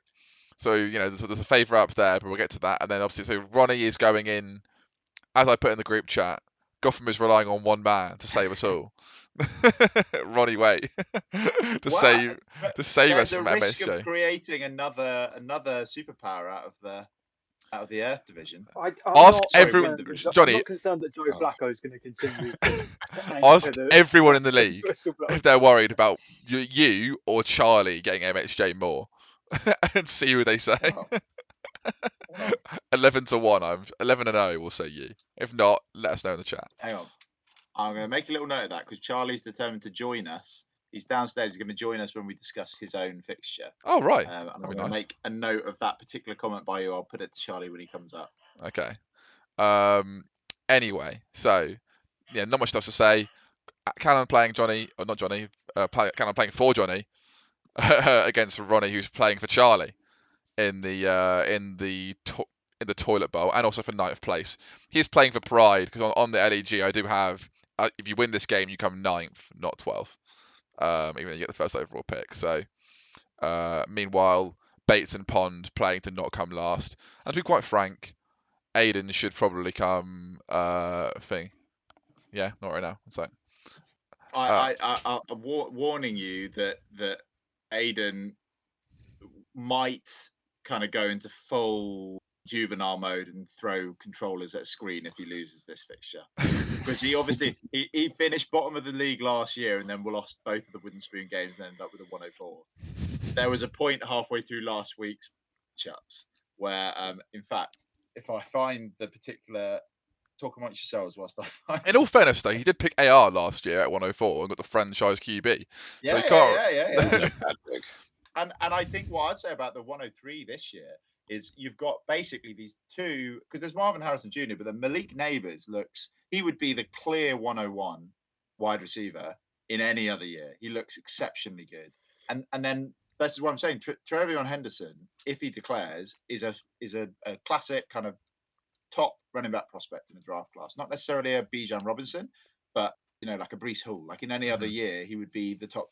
[SPEAKER 1] So there's a favour up there, but we'll get to that. And then obviously, so Ronnie is going in, as I put in the group chat. Gotham is relying on one man to save us all. Ronnie Wait to save us
[SPEAKER 3] There's
[SPEAKER 1] from
[SPEAKER 3] a risk
[SPEAKER 1] MSJ.
[SPEAKER 3] of creating another superpower out of the Earth division.
[SPEAKER 1] Ask
[SPEAKER 2] I'm not concerned that Joe Flacco is going to continue to
[SPEAKER 1] ask
[SPEAKER 2] enter
[SPEAKER 1] everyone in the league
[SPEAKER 2] Whistleblowers.
[SPEAKER 1] if they're worried about you or Charlie getting MHJ more, and see who they say.
[SPEAKER 3] Well,
[SPEAKER 1] 11-1. I'm 11-0. We'll say you. If not, let us know in the chat.
[SPEAKER 3] hang on. I'm going to make a little note of that because Charlie's determined to join us. He's downstairs. He's going to join us when we discuss his own fixture.
[SPEAKER 1] Oh, right.
[SPEAKER 3] I'm
[SPEAKER 1] That'd be
[SPEAKER 3] going to
[SPEAKER 1] nice.
[SPEAKER 3] make a note of that particular comment by you. I'll put it to Charlie when he comes up.
[SPEAKER 1] Okay. Anyway, so yeah, not much else to say. Callum playing Johnny, or not Johnny. Callum playing for Johnny against Ronnie, who's playing for Charlie in the toilet bowl, and also for ninth place. He's playing for pride because on the LEG I do have. If you win this game, you come 9th, not 12th. Even though you get the first overall pick. So, meanwhile, Bates and Pond playing to not come last. And to be quite frank, Aiden should probably come thing. Yeah, not right now. So,
[SPEAKER 3] I'm warning you that Aiden might kind of go into full juvenile mode and throw controllers at a screen if he loses this fixture. Because he obviously he finished bottom of the league last year and then we lost both of the wooden spoon games and ended up with a 104. There was a point halfway through last week's matchups where, in fact, if I find the particular, talk amongst yourselves whilst I find.
[SPEAKER 1] In all fairness, though, he did pick AR last year at 104 and got the franchise QB.
[SPEAKER 3] Yeah,
[SPEAKER 1] so he can't.
[SPEAKER 3] Yeah. And I think what I'd say about the 103 this year is you've got basically these two, because there's Marvin Harrison Jr., but then Malik Neighbors he would be the clear 101 wide receiver in any other year. He looks exceptionally good. And then that's what I'm saying. Trevion Henderson, if he declares, is a classic kind of top running back prospect in the draft class. Not necessarily a Bijan Robinson, but like a Breece Hall. Like in any other year, he would be the top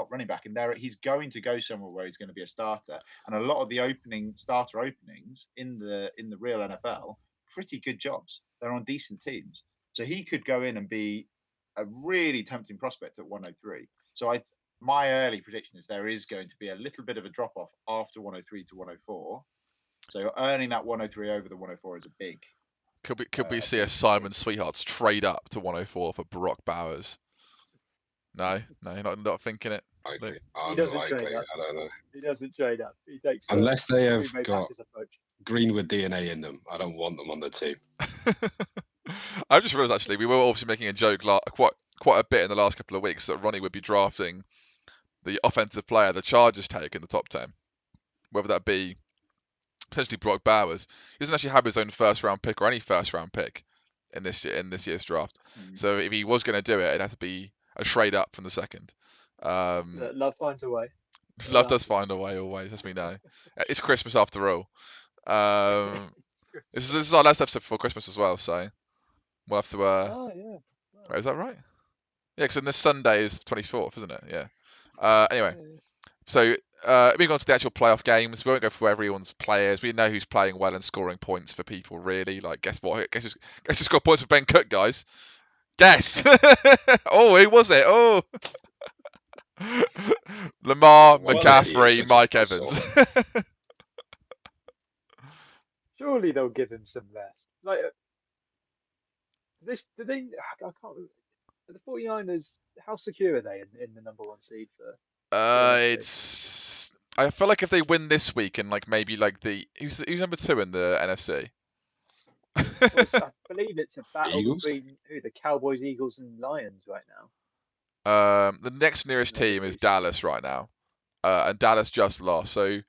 [SPEAKER 3] running back, and there he's going to go somewhere where he's going to be a starter. And a lot of the starter openings in the real NFL, pretty good jobs. They're on decent teams, so he could go in and be a really tempting prospect at 103. So my early prediction is there is going to be a little bit of a drop off after 103 to 104. So earning that 103 over the 104 is a big.
[SPEAKER 1] Could we see a Simon Sweethearts trade up to 104 for Brock Bowers? No, you're not thinking it.
[SPEAKER 4] Unlikely.
[SPEAKER 2] He doesn't
[SPEAKER 4] Unlikely.
[SPEAKER 2] trade up.
[SPEAKER 4] I don't know.
[SPEAKER 2] He doesn't trade up. He takes
[SPEAKER 4] Unless they have
[SPEAKER 2] Green Bay
[SPEAKER 4] got
[SPEAKER 2] Packers approach.
[SPEAKER 4] Greenwood DNA in them, I don't want them on the team.
[SPEAKER 1] I just realised actually we were obviously making a joke quite a bit in the last couple of weeks that Ronnie would be drafting the offensive player the Chargers take in the top 10, whether that be potentially Brock Bowers. He doesn't actually have his own first round pick or any first round pick in this year's draft. So if he was going to do it, it'd have to be a trade up from the second.
[SPEAKER 2] Love finds a way.
[SPEAKER 1] Love does find a way always, as we know. It's Christmas after all. This is our last episode before Christmas as well, so we'll have to.
[SPEAKER 2] Oh yeah.
[SPEAKER 1] Wait, is that right? Yeah, because this Sunday is the 24th, isn't it? Yeah. Anyway, so moving on to the actual playoff games, we won't go through everyone's players. We know who's playing well and scoring points for people. Really, like guess what? Guess who scored points for Ben Cook, guys? Guess. Oh, who was it? Oh. Lamar, McCaffrey, Mike Evans.
[SPEAKER 2] Surely they'll give him some rest. Like do they? I can't remember. The 49ers, how secure are they in the number one seed for?
[SPEAKER 1] It's. I feel like if they win this week and like maybe like who's number 2 in the NFC?
[SPEAKER 2] Well, believe it's a battle
[SPEAKER 4] Eagles?
[SPEAKER 2] between the Cowboys, Eagles, and Lions right now.
[SPEAKER 1] The next nearest
[SPEAKER 2] Another
[SPEAKER 1] team is
[SPEAKER 2] piece.
[SPEAKER 1] Dallas right now, and Dallas just lost. So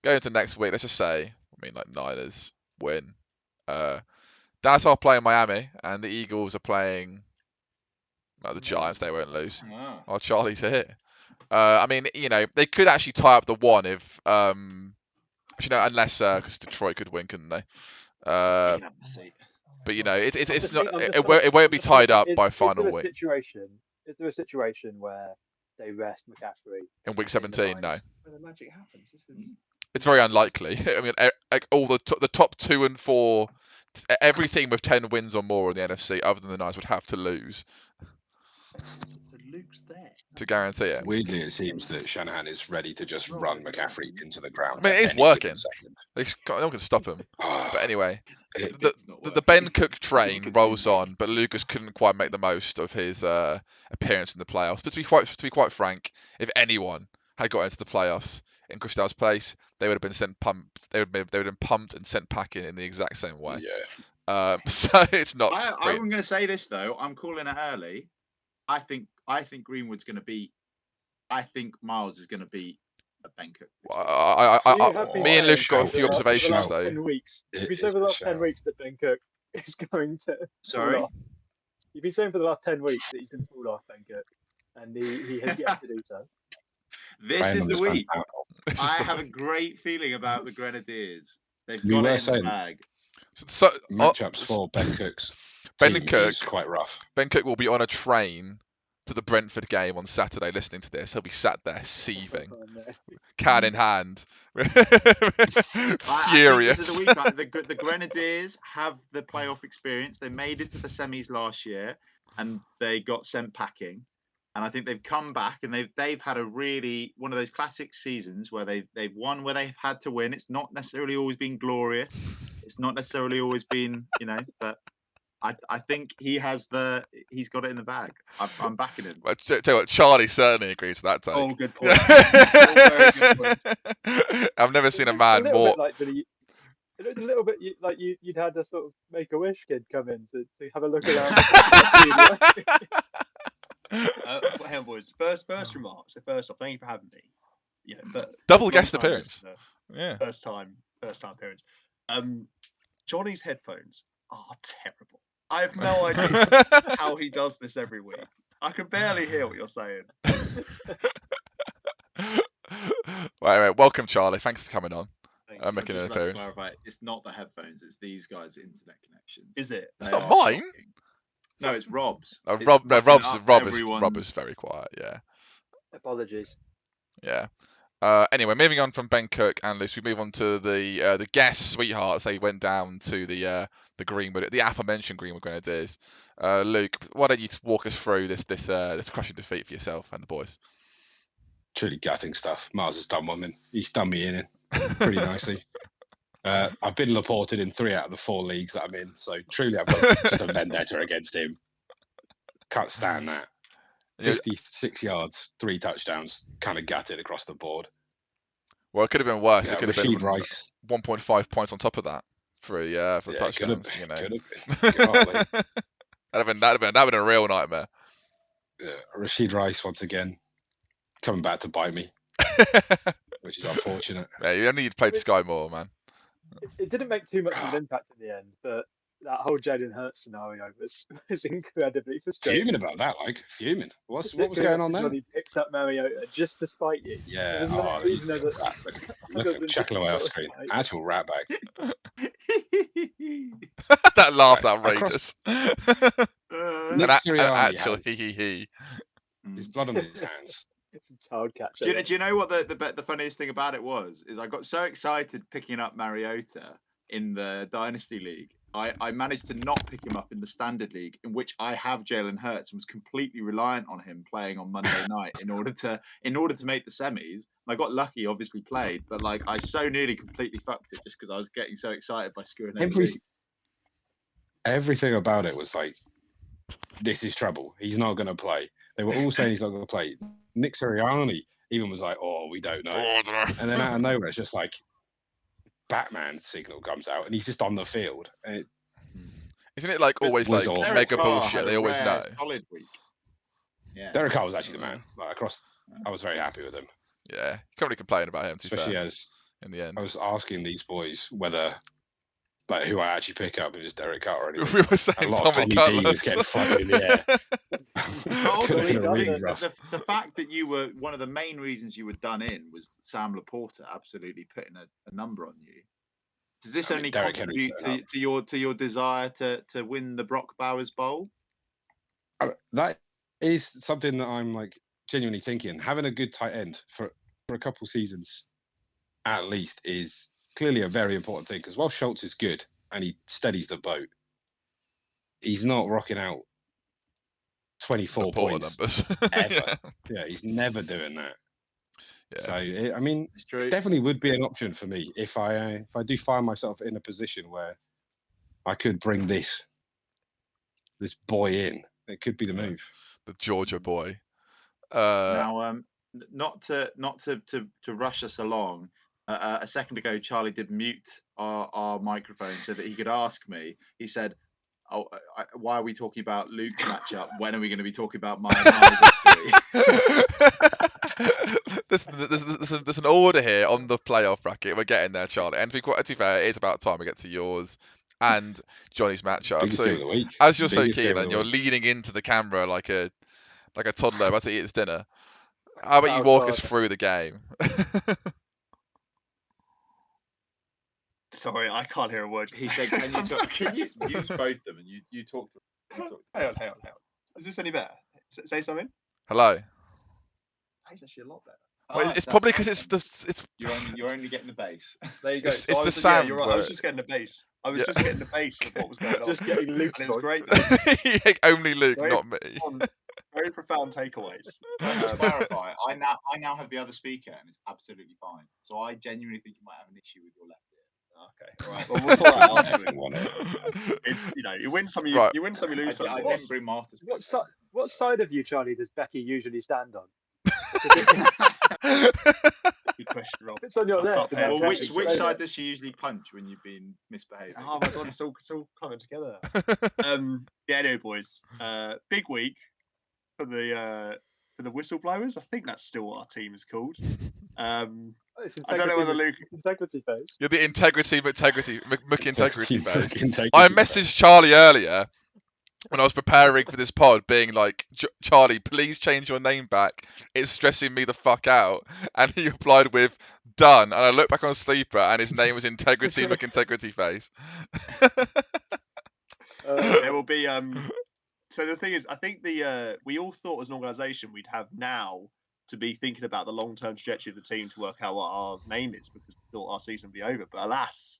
[SPEAKER 1] going into next week, let's just say, like Niners win. Dallas are playing Miami, and the Eagles are playing the Giants. They won't lose.
[SPEAKER 3] Ah.
[SPEAKER 1] Oh, Charlie's here. I mean, they could actually tie up the one if, unless because Detroit could win, couldn't they?
[SPEAKER 3] You can have the seat.
[SPEAKER 1] But it's not.
[SPEAKER 2] I'm just
[SPEAKER 1] It
[SPEAKER 2] trying to-
[SPEAKER 1] won't
[SPEAKER 2] I'm
[SPEAKER 1] be
[SPEAKER 2] just trying to
[SPEAKER 1] tied up
[SPEAKER 2] think,
[SPEAKER 1] by
[SPEAKER 2] is
[SPEAKER 1] final
[SPEAKER 2] there a
[SPEAKER 1] week
[SPEAKER 2] situation? Is there a situation where they rest McCaffrey
[SPEAKER 1] in week
[SPEAKER 3] This is
[SPEAKER 1] 17. No,
[SPEAKER 3] where the magic happens. This is...
[SPEAKER 1] it's very unlikely. I mean, all the top 2 and 4, every team with 10 wins or more in the NFC, other than the Niners, would have to lose
[SPEAKER 3] So Luke's there.
[SPEAKER 1] to guarantee it.
[SPEAKER 4] Weirdly, it seems that Shanahan is ready to just run McCaffrey into the ground.
[SPEAKER 1] I mean, it
[SPEAKER 4] at
[SPEAKER 1] is
[SPEAKER 4] any given
[SPEAKER 1] working.
[SPEAKER 4] second.
[SPEAKER 1] No one can stop him. But anyway,
[SPEAKER 3] It's not
[SPEAKER 1] the Ben
[SPEAKER 3] working.
[SPEAKER 1] Cook train
[SPEAKER 3] Just
[SPEAKER 1] rolls
[SPEAKER 3] continue.
[SPEAKER 1] on, but Lucas couldn't quite make the most of his appearance in the playoffs. But to be quite frank, if anyone had got into the playoffs in Crystal's place, they would have been pumped. They would have been pumped and sent packing in the exact same way.
[SPEAKER 4] Yeah.
[SPEAKER 1] So it's not.
[SPEAKER 3] I'm going to say this though. I'm calling it early. I think Greenwood's going to beat. I think Miles is going to beat Ben Cook.
[SPEAKER 2] You have been
[SPEAKER 1] Me and Luke
[SPEAKER 2] saying
[SPEAKER 1] got a
[SPEAKER 2] for
[SPEAKER 1] few
[SPEAKER 2] the last
[SPEAKER 1] observations though.
[SPEAKER 2] 10 weeks.
[SPEAKER 4] It
[SPEAKER 2] You've been saying
[SPEAKER 4] is
[SPEAKER 2] for the
[SPEAKER 4] a
[SPEAKER 2] last 10
[SPEAKER 4] shout.
[SPEAKER 2] weeks that Ben Cook is going to
[SPEAKER 3] Sorry?
[SPEAKER 2] fall off. You've been saying for the last 10 weeks that he's going to fall off, Ben Cook, and he has yet to do so.
[SPEAKER 3] This is the week.
[SPEAKER 1] This is
[SPEAKER 3] I
[SPEAKER 1] the
[SPEAKER 3] have a
[SPEAKER 1] week.
[SPEAKER 3] great feeling about the Grenadiers. They've
[SPEAKER 4] We
[SPEAKER 3] got
[SPEAKER 4] were
[SPEAKER 3] it in
[SPEAKER 4] saying-
[SPEAKER 3] the bag.
[SPEAKER 1] So
[SPEAKER 4] Matchups for Ben Cook's
[SPEAKER 1] Ben
[SPEAKER 4] team
[SPEAKER 1] Cook.
[SPEAKER 4] is quite rough.
[SPEAKER 1] Ben Cook will be on a train to the Brentford game on Saturday listening to this. He'll be sat there seething,
[SPEAKER 2] Oh, no.
[SPEAKER 1] can in hand,
[SPEAKER 3] I think this
[SPEAKER 1] furious.
[SPEAKER 3] is the week. Like, the Grenadiers have the playoff experience. They made it to the semis last year, and they got sent packing. And I think they've come back, and they've had a really one of those classic seasons where they've won where they've had to win. It's not necessarily always been glorious. It's not necessarily always been, but I think he's got it in the bag. I'm backing him.
[SPEAKER 1] Well, tell you what, Charlie certainly agrees with that take.
[SPEAKER 3] Oh, good point. All very good points.
[SPEAKER 1] I've never seen a
[SPEAKER 2] It
[SPEAKER 1] man
[SPEAKER 2] looked a
[SPEAKER 1] more.
[SPEAKER 2] bit like it looked a little bit like you'd had a sort of Make-A-Wish kid come in to have a look around.
[SPEAKER 5] Hang on, boys. First remark. So first off, thank you for having me. But
[SPEAKER 1] Double guest
[SPEAKER 5] long-time
[SPEAKER 1] appearance.
[SPEAKER 5] listener,
[SPEAKER 1] Yeah.
[SPEAKER 5] First time appearance. Johnny's headphones are terrible. I have no idea how he does this every week. I can barely hear what you're saying.
[SPEAKER 1] Right, welcome, Charlie. Thanks for coming on.
[SPEAKER 5] Thank you.
[SPEAKER 1] Making an
[SPEAKER 3] Just like to
[SPEAKER 1] appearance.
[SPEAKER 3] clarify, it's not the headphones. It's these guys' internet connections.
[SPEAKER 5] Is it?
[SPEAKER 1] It's
[SPEAKER 3] They
[SPEAKER 1] not
[SPEAKER 3] are
[SPEAKER 1] mine.
[SPEAKER 3] shocking. No, it's Rob's. It's
[SPEAKER 1] Rob
[SPEAKER 3] mucking
[SPEAKER 1] is
[SPEAKER 3] up
[SPEAKER 1] very quiet. Yeah.
[SPEAKER 2] Apologies.
[SPEAKER 1] Yeah. Anyway, moving on from Ben Cook and Luce, we move on to the guest sweethearts. They went down to the Greenwood, the aforementioned Greenwood Grenadiers. Luke, why don't you walk us through this crushing defeat for yourself and the boys?
[SPEAKER 4] Truly gutting stuff. Miles has done one, and he's done me in pretty nicely. I've been Laported in 3 out of the 4 leagues that I'm in, so truly I've got just a vendetta against him. Can't stand that. 56 yards, 3 touchdowns, kind of gutted across the board.
[SPEAKER 1] Well, it could have been worse.
[SPEAKER 4] Yeah,
[SPEAKER 1] It could have
[SPEAKER 4] Rashid
[SPEAKER 1] been
[SPEAKER 4] Rice.
[SPEAKER 1] 1.5 points on top of that for touchdowns.
[SPEAKER 4] Could have
[SPEAKER 1] You know.
[SPEAKER 4] been. Golly.
[SPEAKER 1] that'd have been a real nightmare.
[SPEAKER 4] Rashid Rice once again coming back to bite me, which is unfortunate.
[SPEAKER 1] Yeah, you only need played Sky more, man.
[SPEAKER 2] It didn't make too much of an impact in the end, but that whole Jalen Hurts scenario was incredibly frustrating.
[SPEAKER 4] Fuming about that, fuming. What was going on there?
[SPEAKER 2] He picks up Mariota just to spite you.
[SPEAKER 4] Yeah,
[SPEAKER 2] There's no reason
[SPEAKER 4] look at
[SPEAKER 2] than
[SPEAKER 4] chuckling away off
[SPEAKER 2] just
[SPEAKER 4] screen.
[SPEAKER 2] spite.
[SPEAKER 4] Actual rat bag.
[SPEAKER 1] That laughed
[SPEAKER 4] Right,
[SPEAKER 1] outrageous.
[SPEAKER 4] Nick Sirianni
[SPEAKER 1] Actually,
[SPEAKER 4] has
[SPEAKER 1] he.
[SPEAKER 4] his blood on his hands.
[SPEAKER 2] It's a child catcher.
[SPEAKER 3] Do you know what the funniest thing about it was? Is I got so excited picking up Mariota in the Dynasty League. I managed to not pick him up in the Standard League, in which I have Jalen Hurts and was completely reliant on him playing on Monday night in order to make the semis. And I got lucky, obviously played, but like I so nearly completely fucked it just because I was getting so excited by screwing
[SPEAKER 4] Everything about it was like, this is trouble. He's not going to play. They were all saying he's not going to play. Nick Sirianni even was like, oh, we don't know. And then out of nowhere, it's just like Batman's signal comes out and he's just on the field. And
[SPEAKER 1] Isn't it like
[SPEAKER 3] But
[SPEAKER 1] always
[SPEAKER 4] was
[SPEAKER 1] like
[SPEAKER 4] awful.
[SPEAKER 3] Derek
[SPEAKER 1] mega
[SPEAKER 3] Carr
[SPEAKER 1] bullshit?
[SPEAKER 3] had
[SPEAKER 1] They
[SPEAKER 3] a
[SPEAKER 1] always
[SPEAKER 3] rare,
[SPEAKER 1] know.
[SPEAKER 3] solid week. Yeah.
[SPEAKER 4] Derek Carr was actually the man. Like across, I was very happy with him,
[SPEAKER 1] Yeah, you can't really complain about him. To be
[SPEAKER 4] especially
[SPEAKER 1] fair,
[SPEAKER 4] as
[SPEAKER 1] in the end,
[SPEAKER 4] I was asking these boys whether, like, who I actually pick up, if it was Derek Carr or anything.
[SPEAKER 1] we were
[SPEAKER 4] A
[SPEAKER 1] saying
[SPEAKER 4] lot of
[SPEAKER 1] Tommy
[SPEAKER 4] Tommy D was
[SPEAKER 1] Cutlass.
[SPEAKER 4] getting floated in the air.
[SPEAKER 3] But ultimately,
[SPEAKER 4] Looking really rough.
[SPEAKER 3] the fact that you were one of the main reasons you were done in was Sam Laporta absolutely putting a number on you. Does this
[SPEAKER 4] I mean,
[SPEAKER 3] only
[SPEAKER 4] Derrick Henry
[SPEAKER 3] contribute to your desire to win the Brock Bowers Bowl?
[SPEAKER 4] That is something that I'm like genuinely thinking. Having a good tight end for a couple seasons at least is clearly a very important thing, because while Schultz is good and he steadies the boat, he's not rocking out 24
[SPEAKER 1] Laporta
[SPEAKER 4] points
[SPEAKER 1] numbers.
[SPEAKER 4] ever. Yeah, he's never doing that.
[SPEAKER 1] Yeah.
[SPEAKER 4] So I mean,
[SPEAKER 3] It's true.
[SPEAKER 4] it definitely would be an option for me if I do find myself in a position where I could bring this boy in. It could be the
[SPEAKER 1] Yeah.
[SPEAKER 4] move.
[SPEAKER 1] The Georgia boy.
[SPEAKER 3] Now, not to rush us along. A second ago, Charlie did mute our microphone so that he could ask me. He said, "Oh, why are we talking about Luke's matchup? When are we going to be talking about my victory?"
[SPEAKER 1] There's an order here on the playoff bracket. We're getting there, Charlie. And to be fair, it is about time we get to yours and Johnny's matchup.
[SPEAKER 4] Biggest game of the week.
[SPEAKER 1] As you're so
[SPEAKER 4] Biggest
[SPEAKER 1] keen
[SPEAKER 4] game of
[SPEAKER 1] and
[SPEAKER 4] the
[SPEAKER 1] you're
[SPEAKER 4] week.
[SPEAKER 1] leaning into the camera like a toddler about to eat his dinner, how about you
[SPEAKER 2] Oh,
[SPEAKER 1] walk us
[SPEAKER 2] God.
[SPEAKER 1] through the game?
[SPEAKER 5] Sorry, I can't hear a word.
[SPEAKER 3] He said, "Can you use both of them and you talk to him?"
[SPEAKER 5] Hang on. Is this any better? Say something.
[SPEAKER 1] Hello.
[SPEAKER 5] It's actually a lot better.
[SPEAKER 1] Well, it's probably because it's
[SPEAKER 3] you're only getting the base.
[SPEAKER 5] There you go.
[SPEAKER 1] It's
[SPEAKER 5] So I
[SPEAKER 1] the
[SPEAKER 5] was,
[SPEAKER 1] sound
[SPEAKER 5] you're right. I
[SPEAKER 1] where
[SPEAKER 5] was just getting the base. I was
[SPEAKER 1] Yeah.
[SPEAKER 5] just getting the base of what was going on.
[SPEAKER 2] Just getting Luke's
[SPEAKER 5] And it was
[SPEAKER 2] voice.
[SPEAKER 5] great.
[SPEAKER 1] only Luke,
[SPEAKER 5] Very
[SPEAKER 1] not me.
[SPEAKER 5] Very profound takeaways.
[SPEAKER 3] Can I just clarify? I now have the other speaker and it's absolutely fine. So I genuinely think you might have an issue with your left ear.
[SPEAKER 5] Okay, all right. Well, we'll sort that out afterwards.
[SPEAKER 4] Effing won it.
[SPEAKER 5] It's you win some,
[SPEAKER 1] Right.
[SPEAKER 5] you win some, you lose some.
[SPEAKER 3] I didn't bring Martha's.
[SPEAKER 2] What side of you, Charlie, does Becky usually stand on?
[SPEAKER 5] Good question, Rob.
[SPEAKER 2] It's on your
[SPEAKER 5] I'll start
[SPEAKER 2] left.
[SPEAKER 5] paying
[SPEAKER 3] Well,
[SPEAKER 5] attention
[SPEAKER 3] which
[SPEAKER 5] to it.
[SPEAKER 3] side does she usually punch when you've been misbehaving?
[SPEAKER 5] Oh my god, it's all coming together. Yeah, anyway, boys. Big week for the Whistleblowers. I think that's still what our team is called. I don't know whether Luke.
[SPEAKER 2] Integrity phase.
[SPEAKER 1] You're the integrity phase.
[SPEAKER 4] Integrity
[SPEAKER 1] I
[SPEAKER 4] phase.
[SPEAKER 1] messaged Charlie earlier when I was preparing for this pod, being like, Charlie, please change your name back. It's stressing me the fuck out. And he replied with, done. And I looked back on Sleeper and his name was Integrity McIntegrity Face.
[SPEAKER 5] There will be so the thing is, I think we all thought as an organisation we'd have now to be thinking about the long-term trajectory of the team to work out what our name is, because we thought our season would be over. But alas,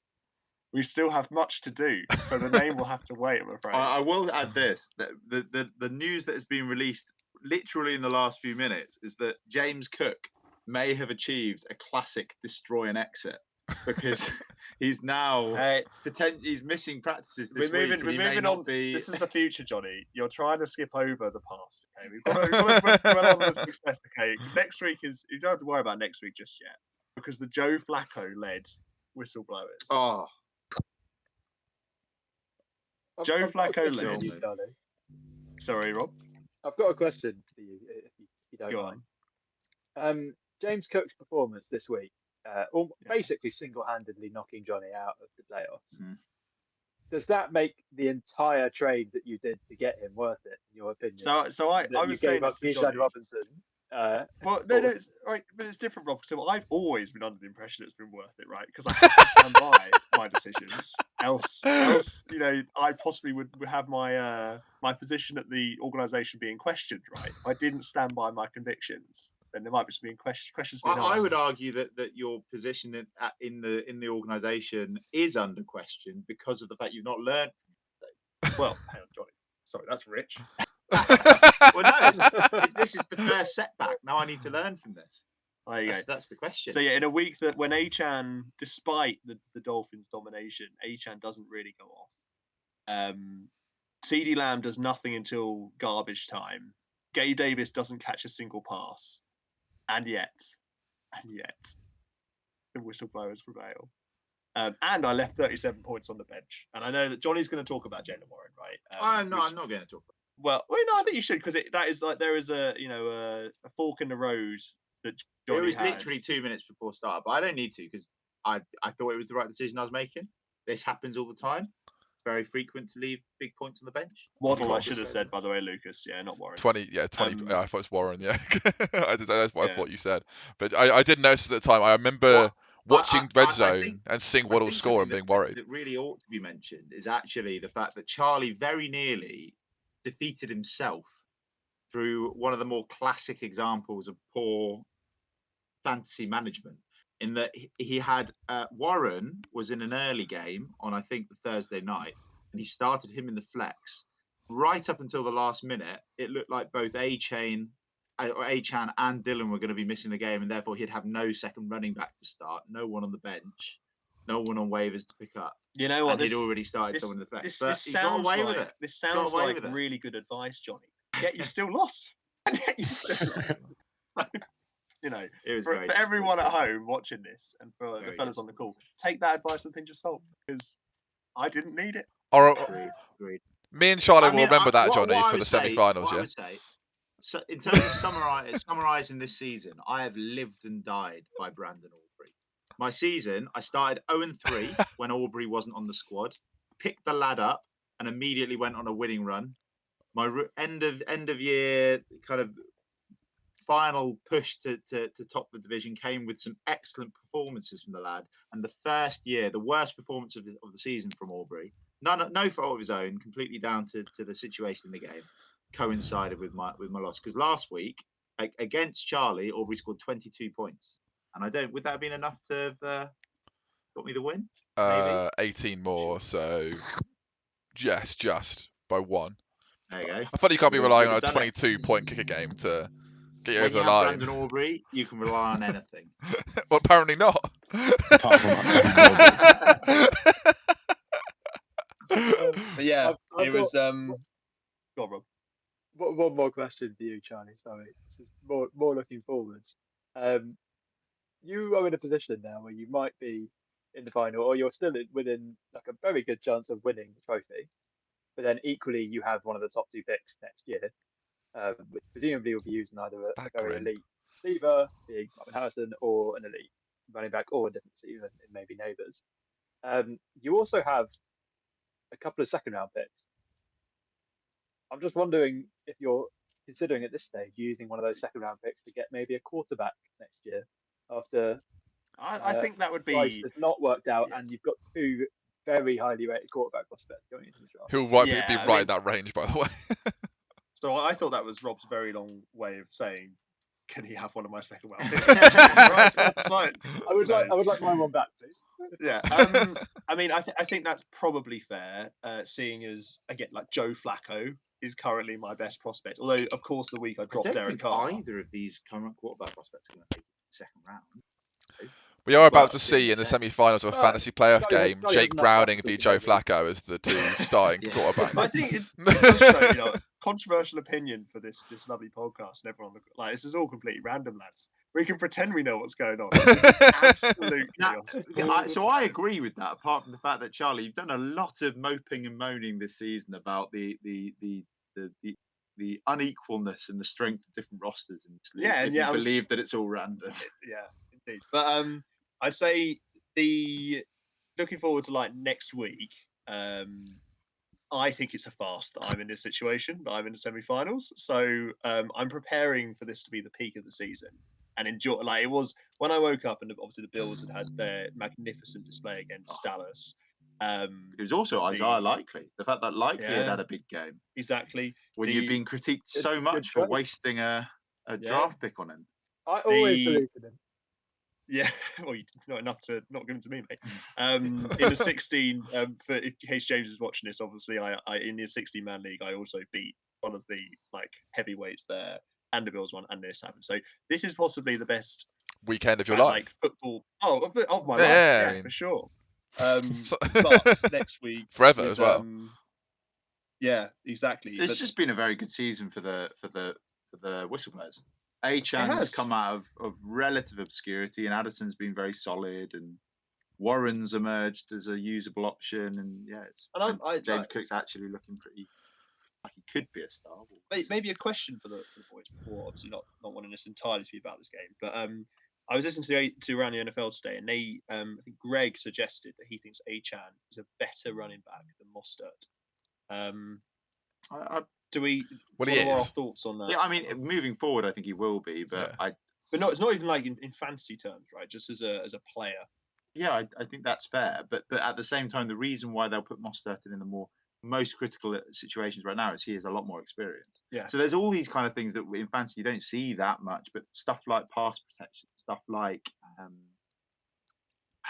[SPEAKER 5] we still have much to do, so the name will have to wait, I'm afraid.
[SPEAKER 3] I will add this: that the news that has been released literally in the last few minutes is that James Cook may have achieved a classic destroy and exit, because he's now he's missing practices this
[SPEAKER 5] we're
[SPEAKER 3] week.
[SPEAKER 5] moving on. This is the future, Johnny. You're trying to skip over the past. Okay, we've got to dwell on the success. Okay, next week you don't have to worry about next week just yet, because the Joe Flacco led Whistleblowers.
[SPEAKER 3] Oh,
[SPEAKER 5] Joe
[SPEAKER 2] I've got a
[SPEAKER 5] Flacco
[SPEAKER 2] question
[SPEAKER 5] led.
[SPEAKER 2] for you, Charlie.
[SPEAKER 5] Sorry, Rob.
[SPEAKER 2] I've got a question for you, if you don't
[SPEAKER 5] Go
[SPEAKER 2] mind.
[SPEAKER 5] on.
[SPEAKER 2] James Cook's performance this week, basically single-handedly knocking Johnny out of the playoffs.
[SPEAKER 3] Mhm.
[SPEAKER 2] Does that make the entire trade that you did to get him worth it, in your opinion?
[SPEAKER 5] So I
[SPEAKER 2] That
[SPEAKER 5] was
[SPEAKER 2] you
[SPEAKER 5] saying
[SPEAKER 2] gave up
[SPEAKER 5] this to
[SPEAKER 2] Keyshawn
[SPEAKER 5] Johnny.
[SPEAKER 2] Robinson.
[SPEAKER 5] Well, no, it's right, but it's different, Rob. So I've always been under the impression it's been worth it, right? Because I have to stand by my decisions. Else, I possibly would have my my position at the organisation being questioned, right? If I didn't stand by my convictions, then there might be some questions being asked.
[SPEAKER 3] I would argue that your position in the organisation is under question because of the fact you've not learned from it.
[SPEAKER 5] Well, hang on, Johnny. Sorry, that's rich.
[SPEAKER 3] Well, no, this is the first setback. Now I need to learn from this.
[SPEAKER 5] There you go.
[SPEAKER 3] That's the question.
[SPEAKER 5] So yeah, in a week that when Achan, despite the Dolphins' domination, Achan doesn't really go off. CeeDee Lamb does nothing until garbage time. Gabe Davis doesn't catch a single pass, and yet, the Whistleblowers prevail. And I left 37 points on the bench. And I know that Johnny's going to talk about Jalen Warren, right?
[SPEAKER 3] I'm not going to talk.
[SPEAKER 5] Well, no, I think you should, because that is like there is a fork in the road that Johnny
[SPEAKER 3] It was
[SPEAKER 5] has.
[SPEAKER 3] literally 2 minutes before start, but I don't need to because I thought it was the right decision I was making. This happens all the time. Very frequent to leave big points on the bench.
[SPEAKER 5] Waddle, I should have said, by the way, Lucas. Yeah, not Warren.
[SPEAKER 1] 20. Yeah, I thought it was Warren. Yeah, that's what I
[SPEAKER 5] Yeah.
[SPEAKER 1] thought you said. But I did notice at the time. I remember watching Red Zone and seeing Waddle score and being worried.
[SPEAKER 3] That really ought to be mentioned is actually the fact that Charlie very nearly defeated himself through one of the more classic examples of poor fantasy management. In that he had Warren was in an early game on I think the Thursday night, and he started him in the flex right up until the last minute. It looked like both Achan and Dylan were going to be missing the game, and therefore he'd have no second running back to start, no one on the bench, no one on waivers to pick up.
[SPEAKER 5] You know what?
[SPEAKER 3] And he'd already started someone in the flex.
[SPEAKER 5] This sounds like really good advice, Johnny. Yet you still lost. And yet you still lost. So, you know, for everyone at home watching this and for the fellas on the call, take that advice with a pinch of salt, because I didn't need it.
[SPEAKER 3] Agreed.
[SPEAKER 1] Me and Charlie will remember that, Johnny, for the semi-finals.
[SPEAKER 3] I would say, so in terms of summarising this season, I have lived and died by Brandon Aubrey. My season, I started 0-3 when Aubrey wasn't on the squad, picked the lad up, and immediately went on a winning run. My end of year kind of final push to top the division came with some excellent performances from the lad. And the first year, the worst performance of the season from Aubrey, no fault of his own, completely down to the situation in the game, coincided with my loss. Because last week against Charlie, Aubrey scored 22 points, and would that have been enough to have got me the win? Maybe
[SPEAKER 1] 18 more, so yes, just by one.
[SPEAKER 3] There you go.
[SPEAKER 1] I thought you can't be relying on a 22-point kicker game to get you over the line.
[SPEAKER 3] Brandon Aubrey, you can rely on anything.
[SPEAKER 1] Well, apparently not.
[SPEAKER 5] But yeah, it was. Go on, Rob.
[SPEAKER 2] One more question for you, Charlie. Sorry, this is more looking forwards. You are in a position now where you might be in the final, or you're still within like a very good chance of winning the trophy. But then equally, you have one of the top two picks next year, which presumably will be using either a very elite receiver, being Marvin Harrison, or an elite running back, or a different receiver in maybe Neighbours. You also have a couple of second-round picks. I'm just wondering if you're considering at this stage using one of those second-round picks to get maybe a quarterback next year after.
[SPEAKER 5] I think that would be.
[SPEAKER 2] Price has not worked out, and you've got two very highly rated quarterback prospects going into the draft.
[SPEAKER 1] Who'll be right in that range, by the way.
[SPEAKER 5] So I thought that was Rob's very long way of saying, "Can he have one of my second round picks?"
[SPEAKER 2] I would like my one back, please.
[SPEAKER 5] Yeah. I mean, I think that's probably fair, seeing as again, like Joe Flacco is currently my best prospect. Although, of course, the week I dropped Derek Carr.
[SPEAKER 3] Either of these current quarterback prospects are going to make it to the second round.
[SPEAKER 1] We are about to see in the semi-finals of a fantasy playoff game, Jake Browning v Joe Flacco as the two starting quarterbacks.
[SPEAKER 5] I think it does show, you know, controversial opinion for this lovely podcast, and everyone like this is all completely random, lads. We can pretend we know what's going on. Absolutely.
[SPEAKER 3] So I agree with that. Apart from the fact that Charlie, you've done a lot of moping and moaning this season about the unequalness and the strength of different rosters in this league.
[SPEAKER 5] Yeah, and
[SPEAKER 3] you believe that it's all random.
[SPEAKER 5] Yeah, indeed. But I'd say looking forward to like next week. I think it's a fast that I'm in this situation, that I'm in the semi-finals. So I'm preparing for this to be the peak of the season and enjoy. Like it was when I woke up, and obviously the Bills had their magnificent display against Dallas.
[SPEAKER 3] It was also Isaiah Likely. The fact that Likely had a big game.
[SPEAKER 5] Exactly.
[SPEAKER 3] When you've been critiqued so much for wasting a draft pick on him.
[SPEAKER 2] I always believed in him.
[SPEAKER 5] Yeah, well, not enough to not give them to me, mate. In the 16, for in case James is watching this, obviously, I in the 16-man league, I also beat one of the like heavyweights there, and the Bills one, and this happened. So this is possibly the best
[SPEAKER 1] weekend of your life,
[SPEAKER 5] like football. Of my life, yeah, for sure. But next week,
[SPEAKER 1] forever as well.
[SPEAKER 5] Yeah, exactly.
[SPEAKER 3] It's just been a very good season for the Whistleblowers. Achan has come out of relative obscurity, and Addison's been very solid, and Warren's emerged as a usable option, and yeah,
[SPEAKER 5] And
[SPEAKER 3] James Cook's actually looking pretty like he could be a star.
[SPEAKER 5] Maybe a question for the boys before, obviously not wanting this entirely to be about this game, but I was listening to around the NFL today, and they I think Greg suggested that he thinks Achan is a better running back than Mostert. Do we?
[SPEAKER 1] Well,
[SPEAKER 5] what
[SPEAKER 1] he
[SPEAKER 5] are our
[SPEAKER 1] is.
[SPEAKER 5] thoughts on that?
[SPEAKER 3] Yeah, I mean, moving forward, I think he will be, but
[SPEAKER 5] But no, it's not even like in fantasy terms, right? Just as a player.
[SPEAKER 3] Yeah, I think that's fair. But at the same time, the reason why they'll put Mostert in the most critical situations right now is he has a lot more experience.
[SPEAKER 5] Yeah.
[SPEAKER 3] So there's all these kind of things that in fantasy you don't see that much, but stuff like pass protection, stuff like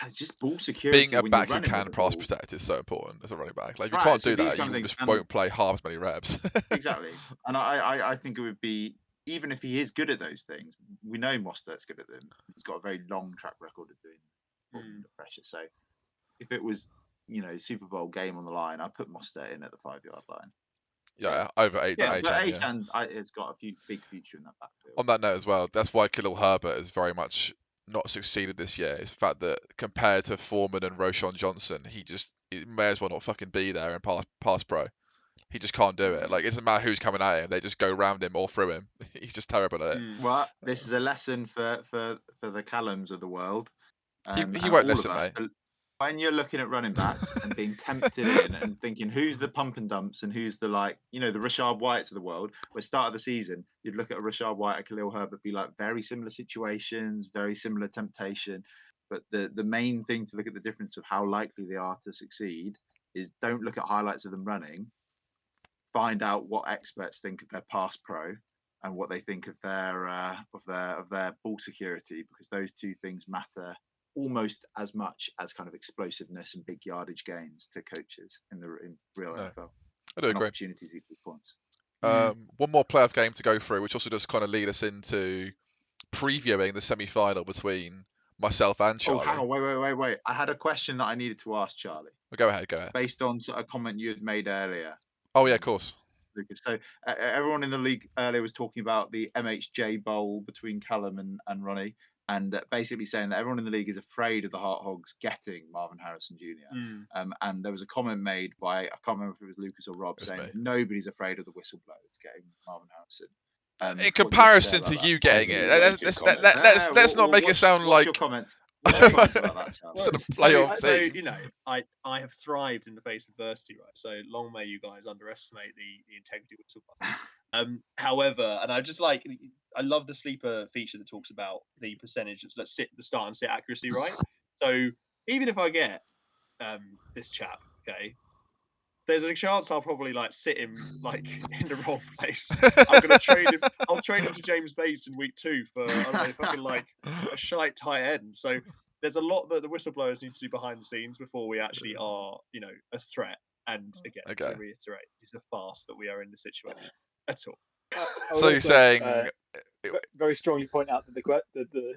[SPEAKER 3] it's just ball security.
[SPEAKER 1] Being a
[SPEAKER 3] when
[SPEAKER 1] back
[SPEAKER 3] you're
[SPEAKER 1] who
[SPEAKER 3] running
[SPEAKER 1] can
[SPEAKER 3] with the
[SPEAKER 1] pass
[SPEAKER 3] ball.
[SPEAKER 1] protect is so important as a running back. Like, if you
[SPEAKER 3] Right,
[SPEAKER 1] can't
[SPEAKER 3] so
[SPEAKER 1] do
[SPEAKER 3] these
[SPEAKER 1] that,
[SPEAKER 3] kind
[SPEAKER 1] you
[SPEAKER 3] of things-
[SPEAKER 1] just
[SPEAKER 3] and-
[SPEAKER 1] won't play half as many reps.
[SPEAKER 3] Exactly. And I think it would be, even if he is good at those things, we know Mostert's good at them. He's got a very long track record of doing under pressure. So if it was, Super Bowl game on the line, I'd put Mostert in at the 5-yard line.
[SPEAKER 1] Yeah, over 8.
[SPEAKER 3] Yeah, but
[SPEAKER 1] Achan,
[SPEAKER 3] has got a big future in that backfield.
[SPEAKER 1] On that note as well, that's why Khalil Herbert has very much not succeeded this year. It's the fact that compared to Foreman and Roshan Johnson, he may as well not fucking be there in pass pro. He just can't do it. Like, it doesn't matter who's coming at him; they just go round him or through him. He's just terrible at it.
[SPEAKER 3] Well, this is a lesson for the Callums of the world.
[SPEAKER 1] He
[SPEAKER 3] and
[SPEAKER 1] won't
[SPEAKER 3] all
[SPEAKER 1] listen,
[SPEAKER 3] of us.
[SPEAKER 1] mate.
[SPEAKER 3] When you're looking at running backs and being tempted in and thinking who's the pump and dumps and who's the the Rashad Whites of the world, where start of the season you'd look at a Rashad White, a Khalil Herbert, be like very similar situations, very similar temptation. But the main thing to look at the difference of how likely they are to succeed is don't look at highlights of them running. Find out what experts think of their pass pro and what they think of their ball security, because those two things matter almost as much as kind of explosiveness and big yardage gains to coaches in real NFL.
[SPEAKER 1] I do agree.
[SPEAKER 3] Opportunities equal points.
[SPEAKER 1] One more playoff game to go through, which also does kind of lead us into previewing the semi-final between myself and Charlie.
[SPEAKER 3] Oh, hang on, wait. I had a question that I needed to ask Charlie.
[SPEAKER 1] Well, go ahead.
[SPEAKER 3] Based on a comment you had made earlier.
[SPEAKER 1] Oh yeah, of course.
[SPEAKER 3] Lucas. So everyone in the league earlier was talking about the MHJ Bowl between Callum and Ronnie, and basically saying that everyone in the league is afraid of the Heart Hogs getting Marvin Harrison Jr. And there was a comment made by, I can't remember if it was Lucas or Rob, saying that nobody's afraid of the Whistleblowers getting Marvin Harrison.
[SPEAKER 1] In comparison to you getting it, let's not make it sound like.
[SPEAKER 3] Your comments? What's your comments about that, Charlie?
[SPEAKER 5] I have thrived in the face of adversity, right? So long may you guys underestimate the integrity of Whistleblowers. However, and I love the sleeper feature that talks about the percentage. Let's sit the start and sit accuracy, right? So even if I get this chap, okay, there's a chance I'll probably sit him in the wrong place. I'm gonna trade him. I'll trade him to James Bates in week 2 for a shite tight end. So there's a lot that the Whistleblowers need to do behind the scenes before we actually are, a threat. And again, to reiterate, it's a farce that we are in the situation at all.
[SPEAKER 1] So you're saying
[SPEAKER 2] very strongly point out that the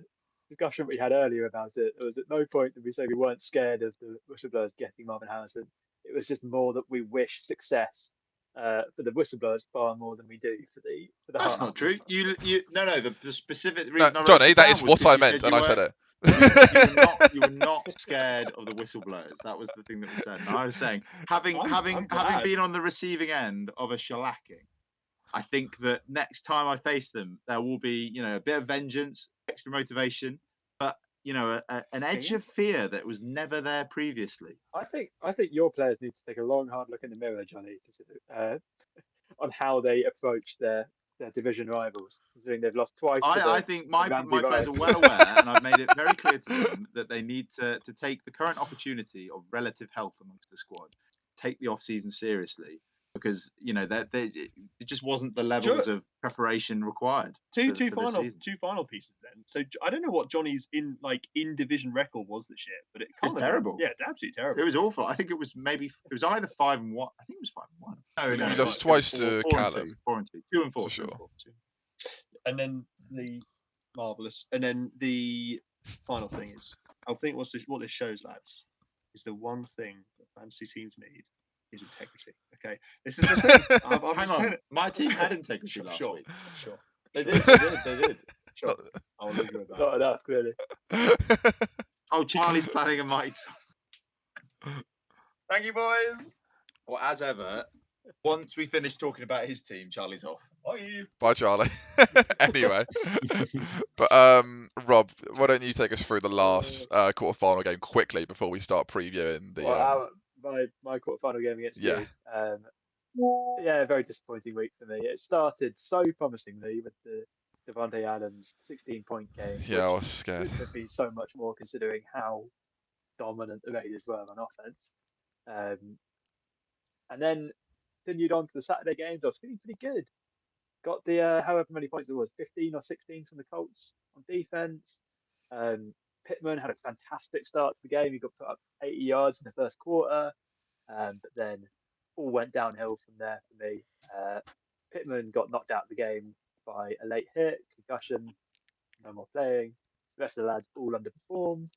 [SPEAKER 2] discussion we had earlier about it was at no point did we say we weren't scared of the Whistleblowers getting Marvin Harrison. It was just more that we wish success for the Whistleblowers far more than we do for the.
[SPEAKER 3] That's not true. The specific reason.
[SPEAKER 1] No, Johnny, that is what I meant, and I said it.
[SPEAKER 3] You were not scared of the Whistleblowers. That was the thing that was said. And I was saying, having been on the receiving end of a shellacking, I think that next time I face them, there will be, a bit of vengeance, extra motivation, but an edge of fear that was never there previously.
[SPEAKER 2] I think your players need to take a long, hard look in the mirror, Johnny, on how they approach their division rivals, considering they've lost twice.
[SPEAKER 3] I think my players are well aware, and I've made it very clear to them that they need to take the current opportunity of relative health amongst the squad, take the off-season seriously, because it just wasn't the levels of preparation required.
[SPEAKER 5] Two final pieces then. So I don't know what Johnny's in division record was this year, but it was
[SPEAKER 3] terrible.
[SPEAKER 5] Yeah, absolutely terrible.
[SPEAKER 3] It was awful. I think it was either 5-1. I think it was 5-1.
[SPEAKER 1] No, he lost twice to Callum.
[SPEAKER 3] 4-2. 2-4
[SPEAKER 1] for sure.
[SPEAKER 5] 2. And then the marvelous. And then the final thing is, I think what this shows, lads, is the one thing that fantasy teams need is integrity. Okay, this is the thing.
[SPEAKER 3] Hang on, my team had integrity last week.
[SPEAKER 5] Sure.
[SPEAKER 3] They did.
[SPEAKER 5] Sure. I'll leave you with that.
[SPEAKER 2] Not enough, clearly.
[SPEAKER 3] Oh, Charlie's planning a mic. Thank you, boys. Well, as ever, once we finish talking about his team, Charlie's off. Bye.
[SPEAKER 1] Bye, Charlie. Anyway, but Rob, why don't you take us through the last quarter-final game quickly before we start previewing the?
[SPEAKER 2] Well, my quarterfinal game against
[SPEAKER 1] Yeah.
[SPEAKER 2] you. Yeah, very disappointing week for me. It started so promisingly with the Devontae Adams 16-point game,
[SPEAKER 1] Yeah, I
[SPEAKER 2] which
[SPEAKER 1] was scared.
[SPEAKER 2] shouldn't have been so much more considering how dominant the Raiders were on offense. And then continued on to the Saturday games. I was feeling pretty good. Got the however many points it was, 15 or 16 from the Colts on defense. Pittman had a fantastic start to the game. He got put up 80 yards in the first quarter, but then all went downhill from there for me. Pittman got knocked out of the game by a late hit, concussion, no more playing. The rest of the lads all underperformed.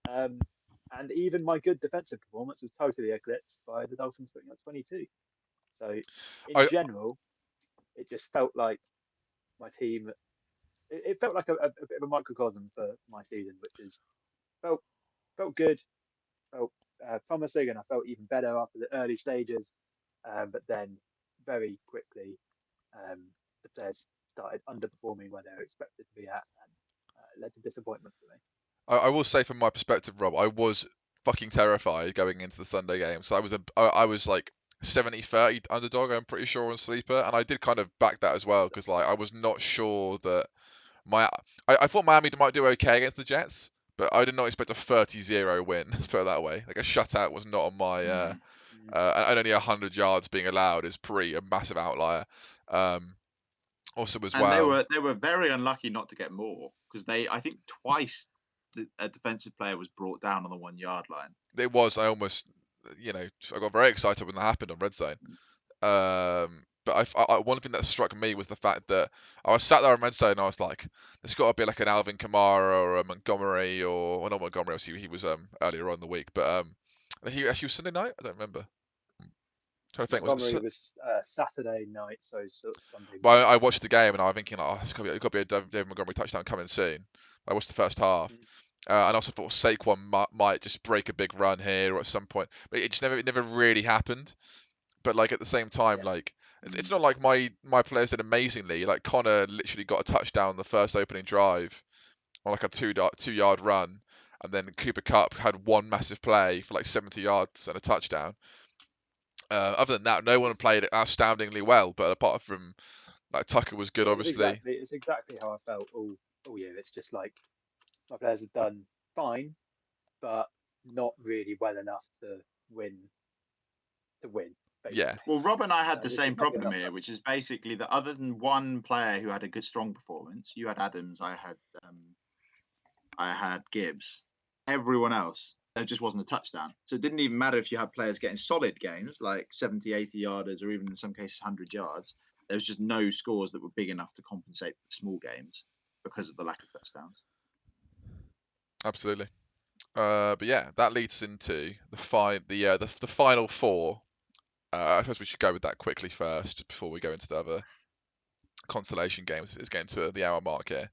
[SPEAKER 2] And even my good defensive performance was totally eclipsed by the Dolphins putting up 22. So in general, it just felt like my team. It felt like a bit of a microcosm for my season, which is felt good, felt promising, and I felt even better after the early stages. But then very quickly, the players started underperforming where they were expected to be at, and it led to disappointment for me.
[SPEAKER 1] I will say from my perspective, Rob, I was fucking terrified going into the Sunday game. So I was like 70-30 underdog, I'm pretty sure, on Sleeper, and I did kind of back that as well because like I was not sure that I thought Miami might do okay against the Jets, but I did not expect a 30-0 win. Let's put it that way. Like a shutout was not on my and only 100 yards being allowed is a massive outlier. Also as well,
[SPEAKER 3] they were very unlucky not to get more because I think twice a defensive player was brought down on the 1 yard line.
[SPEAKER 1] It was. I almost, I got very excited when that happened on Red Zone. But one thing that struck me was the fact that I was sat there on Red Zone and I was like, there's got to be like an Alvin Kamara or a Montgomery well, not Montgomery, obviously he was earlier on in the week, but he actually was Sunday night. I don't remember. Trying to think,
[SPEAKER 2] Montgomery was Saturday night, so Sunday.
[SPEAKER 1] Well, I watched the game and I was thinking, it's got to be a David Montgomery touchdown coming soon. I watched the first half, and also thought Saquon might just break a big run here or at some point, but it never really happened. But like at the same time, like it's not like my players did amazingly. Like Connor literally got a touchdown on the first opening drive on like a 2-yard run, and then Cooper Kupp had one massive play for like 70 yards and a touchdown. Other than that, no one played outstandingly well. But apart from like Tucker was good, obviously.
[SPEAKER 2] It's exactly how I felt all year. It's just like my players have done fine, but not really well enough to win. Basically.
[SPEAKER 1] Yeah.
[SPEAKER 3] Well, Rob and I had the same problem here, which is basically that other than one player who had a good, strong performance, you had Adams, I had Gibbs. Everyone else, there just wasn't a touchdown. So it didn't even matter if you had players getting solid games like 70, 80 yarders, or even in some cases 100 yards. There was just no scores that were big enough to compensate for the small games because of the lack of touchdowns.
[SPEAKER 1] Absolutely. But yeah, that leads into the final four. I suppose we should go with that quickly first before we go into the other consolation games. It's getting to the hour mark here.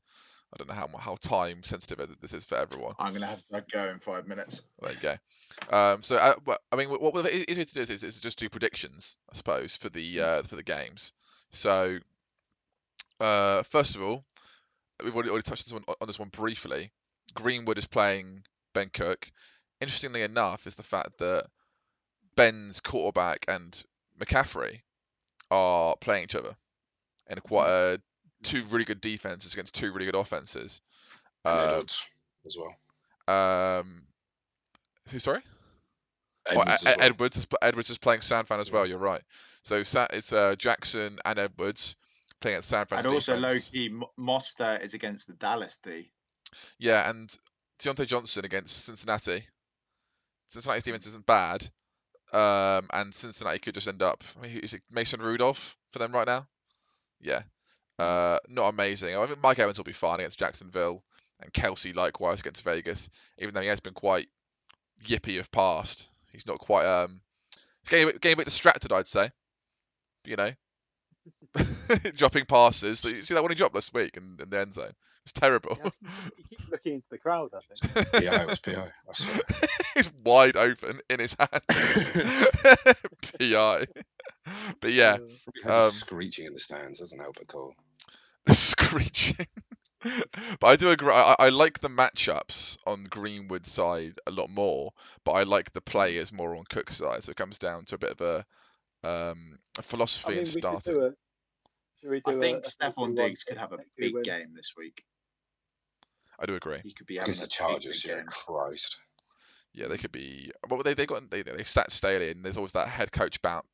[SPEAKER 1] I don't know how time sensitive this is for everyone.
[SPEAKER 3] I'm going to have to go in 5 minutes.
[SPEAKER 1] There you go. So I mean, what it is to do is just do predictions, I suppose, for the games. So first of all, we've already touched on this one briefly. Greenwood is playing Ben Cook. Interestingly enough, is the fact that Ben's quarterback and McCaffrey are playing each other in quite two really good defenses against two really good offenses.
[SPEAKER 4] Edwards as well.
[SPEAKER 1] Who? Sorry.
[SPEAKER 4] Edwards,
[SPEAKER 1] Edwards is playing San Fran as well. You're right. So it's Jackson and Edwards playing at San Fran's defense.
[SPEAKER 3] And also low-key, Mostert is against the Dallas D.
[SPEAKER 1] Yeah, and Deontay Johnson against Cincinnati. Cincinnati's defense isn't bad, and Cincinnati could just end up. I mean, is it Mason Rudolph for them right now? Yeah, not amazing. I think Mike Evans will be fine against Jacksonville, and Kelsey likewise against Vegas. Even though he has been quite yippy of past, he's not quite. He's getting a bit distracted, I'd say. You know, dropping passes. You see that one he dropped last week in the end zone? It's terrible.
[SPEAKER 2] Yeah, he keeps looking into the crowd, I think.
[SPEAKER 4] PI, it was PI. I swear.
[SPEAKER 1] He's wide open in his hands. PI. But yeah,
[SPEAKER 4] Probably had
[SPEAKER 1] Um,
[SPEAKER 4] screeching in the stands doesn't help at all.
[SPEAKER 1] the screeching. But I do agree. I like the matchups on Greenwood's side a lot more, but I like the players more on Cook's side. So it comes down to a bit of a philosophy
[SPEAKER 2] I mean,
[SPEAKER 1] in
[SPEAKER 2] we could
[SPEAKER 1] starting.
[SPEAKER 2] do a. Should we do
[SPEAKER 3] I think
[SPEAKER 2] a
[SPEAKER 3] Stephon
[SPEAKER 2] 3-2-1
[SPEAKER 3] Diggs
[SPEAKER 2] for
[SPEAKER 3] could have a
[SPEAKER 2] next 2
[SPEAKER 3] big
[SPEAKER 2] wins?
[SPEAKER 3] game this week.
[SPEAKER 1] I do agree.
[SPEAKER 3] He could be having
[SPEAKER 4] Against
[SPEAKER 3] a
[SPEAKER 4] the Chargers,
[SPEAKER 3] big
[SPEAKER 4] yeah,
[SPEAKER 3] game.
[SPEAKER 4] Christ.
[SPEAKER 1] Yeah, they could be. Well, they sat Staley, and there's always that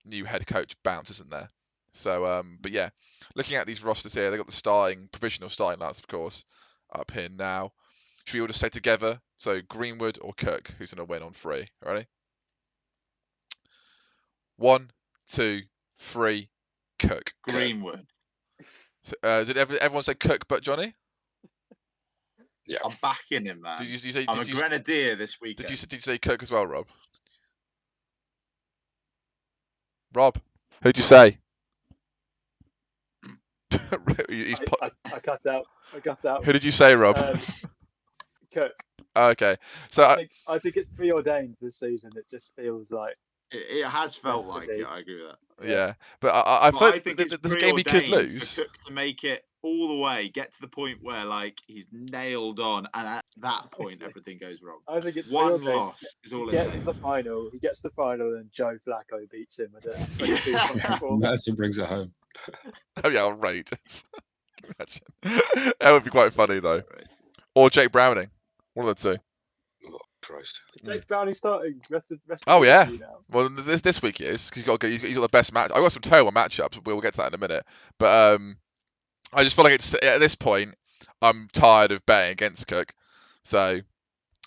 [SPEAKER 1] new head coach bounce, isn't there? So, but yeah, looking at these rosters here, they got the provisional starting lineups, of course, up here now. Should we all just say together? So Greenwood or Cook, who's going to win on 3? Ready? 1, 2, 3. Cook.
[SPEAKER 3] Greenwood.
[SPEAKER 1] So, did everyone say Cook but Johnny?
[SPEAKER 4] Yeah.
[SPEAKER 3] I'm backing him, man.
[SPEAKER 1] Did you say?
[SPEAKER 3] I'm
[SPEAKER 1] Did
[SPEAKER 3] a
[SPEAKER 1] you,
[SPEAKER 3] Grenadier this weekend.
[SPEAKER 1] did you say Cook as well, Rob? Rob, who'd you say? He's
[SPEAKER 2] I cut out. I cut out.
[SPEAKER 1] Who did you say, Rob?
[SPEAKER 2] Cook.
[SPEAKER 1] Okay, so
[SPEAKER 2] I think it's preordained this season. It just feels like
[SPEAKER 3] It has felt
[SPEAKER 2] Meant to
[SPEAKER 3] like
[SPEAKER 2] be.
[SPEAKER 3] it. I agree with that.
[SPEAKER 1] yeah, but I
[SPEAKER 3] But
[SPEAKER 1] thought
[SPEAKER 3] I think it's
[SPEAKER 1] there's a game he could
[SPEAKER 3] preordained
[SPEAKER 1] lose.
[SPEAKER 3] for Cook to make it all the way, get to the point where like he's nailed on, and at that point everything goes wrong.
[SPEAKER 2] I think it's
[SPEAKER 3] One
[SPEAKER 2] preordained.
[SPEAKER 3] loss is all
[SPEAKER 2] He
[SPEAKER 3] it
[SPEAKER 2] gets to the
[SPEAKER 3] takes.
[SPEAKER 2] final. He gets to the final, and Joe Flacco beats him with a 22-point performance.
[SPEAKER 4] Madison brings it home.
[SPEAKER 1] Oh yeah, outrageous. Imagine. That would be quite funny though. Or Jake Browning, one of the two.
[SPEAKER 4] Oh, Christ.
[SPEAKER 2] Jake Browning starting rest of
[SPEAKER 1] Oh
[SPEAKER 2] the
[SPEAKER 1] yeah.
[SPEAKER 2] season now.
[SPEAKER 1] Well, this week he is because he's got the best match. I've got some terrible matchups. We'll get to that in a minute. But I just feel like it's at this point I'm tired of betting against Cook, so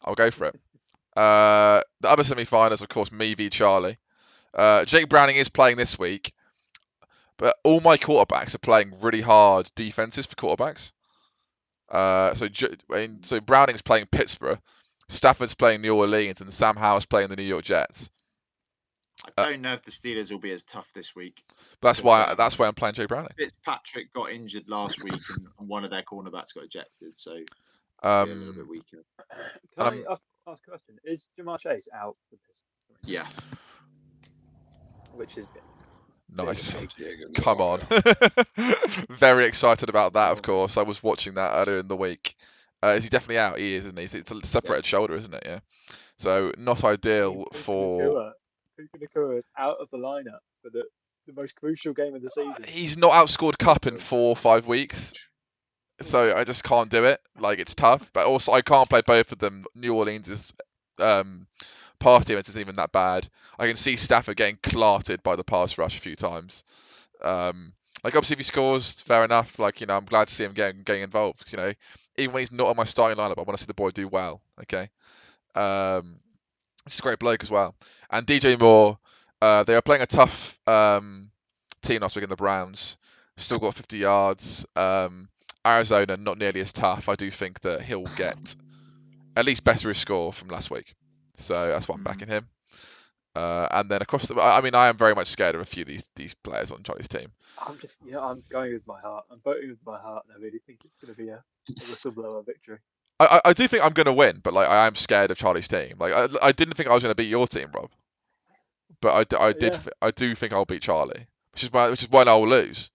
[SPEAKER 1] I'll go for it. The other semi-finals, of course, me v Charlie. Jake Browning is playing this week, but all my quarterbacks are playing really hard defenses for quarterbacks. So Browning's playing Pittsburgh, Stafford's playing New Orleans, and Sam Howell's playing the New York Jets.
[SPEAKER 3] I don't know if the Steelers will be as tough this week.
[SPEAKER 1] That's
[SPEAKER 3] Because,
[SPEAKER 1] why I'm playing Jake Browning.
[SPEAKER 3] Fitzpatrick got injured last week, and one of their cornerbacks got ejected, so be a little bit weaker.
[SPEAKER 2] Can I ask a question? Is Jamar Chase out for this?
[SPEAKER 3] Yeah.
[SPEAKER 2] Which is
[SPEAKER 1] Nice.
[SPEAKER 4] Yeah,
[SPEAKER 1] Come on. Very excited about that, of course. I was watching that earlier in the week. Is he definitely out? He is, isn't he? It's a separated shoulder, isn't it? Yeah. So not ideal for.
[SPEAKER 2] Puka Nacua is out of the lineup for the most crucial game of the season.
[SPEAKER 1] He's not outscored Cup in 4 or 5 weeks. So I just can't do it. Like, it's tough. But also, I can't play both of them. New Orleans' pass defense isn't even that bad. I can see Stafford getting clarted by the pass rush a few times. Like, obviously, if he scores, fair enough. Like, you know, I'm glad to see him getting involved. You know, even when he's not on my starting lineup, I want to see the boy do well. Okay. He's a great bloke as well. And DJ Moore, they are playing a tough team last week in the Browns. Still got 50 yards. Arizona, not nearly as tough. I do think that he'll get at least better his score from last week. So that's why I'm backing him. And then across I am very much scared of a few of these players on Charlie's team.
[SPEAKER 2] I'm going with my heart. I'm voting with my heart, and I really think it's going to be a whistleblower victory.
[SPEAKER 1] I do think I'm going to win, but like I am scared of Charlie's team. Like I didn't think I was going to beat your team, Rob, but I do think I'll beat Charlie, which is why I'll lose.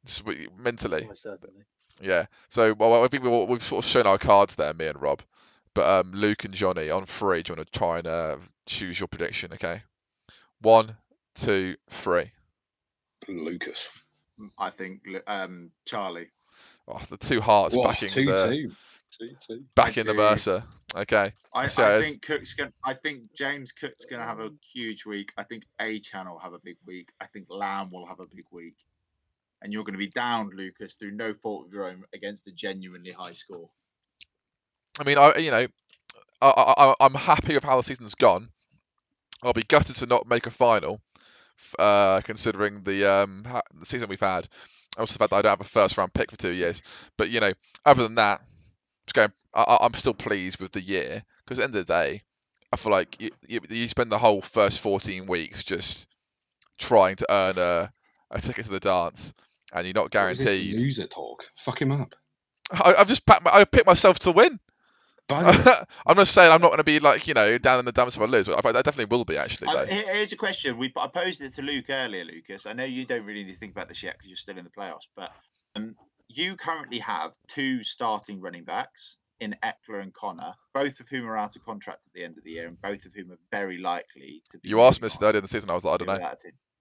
[SPEAKER 1] Just mentally.
[SPEAKER 2] Almost certainly.
[SPEAKER 1] Yeah. So I think we've sort of shown our cards there, me and Rob. But Luke and Johnny on 3. Do you want to try and choose your prediction? Okay. 1, 2, 3.
[SPEAKER 4] Lucas.
[SPEAKER 3] I think Charlie.
[SPEAKER 1] Oh, the 2 hearts backing
[SPEAKER 4] 2-2.
[SPEAKER 1] backing the Mercer. Okay.
[SPEAKER 3] I think James Cook's gonna have a huge week. I think A-Chan will have a big week. I think Lamb will have a big week. And you're going to be down, Lucas, through no fault of your own against a genuinely high score.
[SPEAKER 1] I mean, I'm happy with how the season's gone. I'll be gutted to not make a final, considering the season we've had. Also, the fact that I don't have a first-round pick for 2 years. But other than that, I'm still pleased with the year because at the end of the day, I feel like you spend the whole first 14 weeks just trying to earn a ticket to the dance, and you're not
[SPEAKER 4] What is this
[SPEAKER 1] guaranteed.
[SPEAKER 4] loser talk? Fuck him up.
[SPEAKER 1] I picked myself to win.
[SPEAKER 4] Both.
[SPEAKER 1] I'm not saying I'm not going to be like, down in the dumps if I lose. I definitely will be, actually. Though.
[SPEAKER 3] Here's a question. I posed it to Luke earlier, Lucas. I know you don't really need to think about this yet because you're still in the playoffs, but you currently have 2 starting running backs in Eckler and Connor, both of whom are out of contract at the end of the year, and both of whom are very likely to be.
[SPEAKER 1] You asked me this earlier in the season. I was like, I don't know.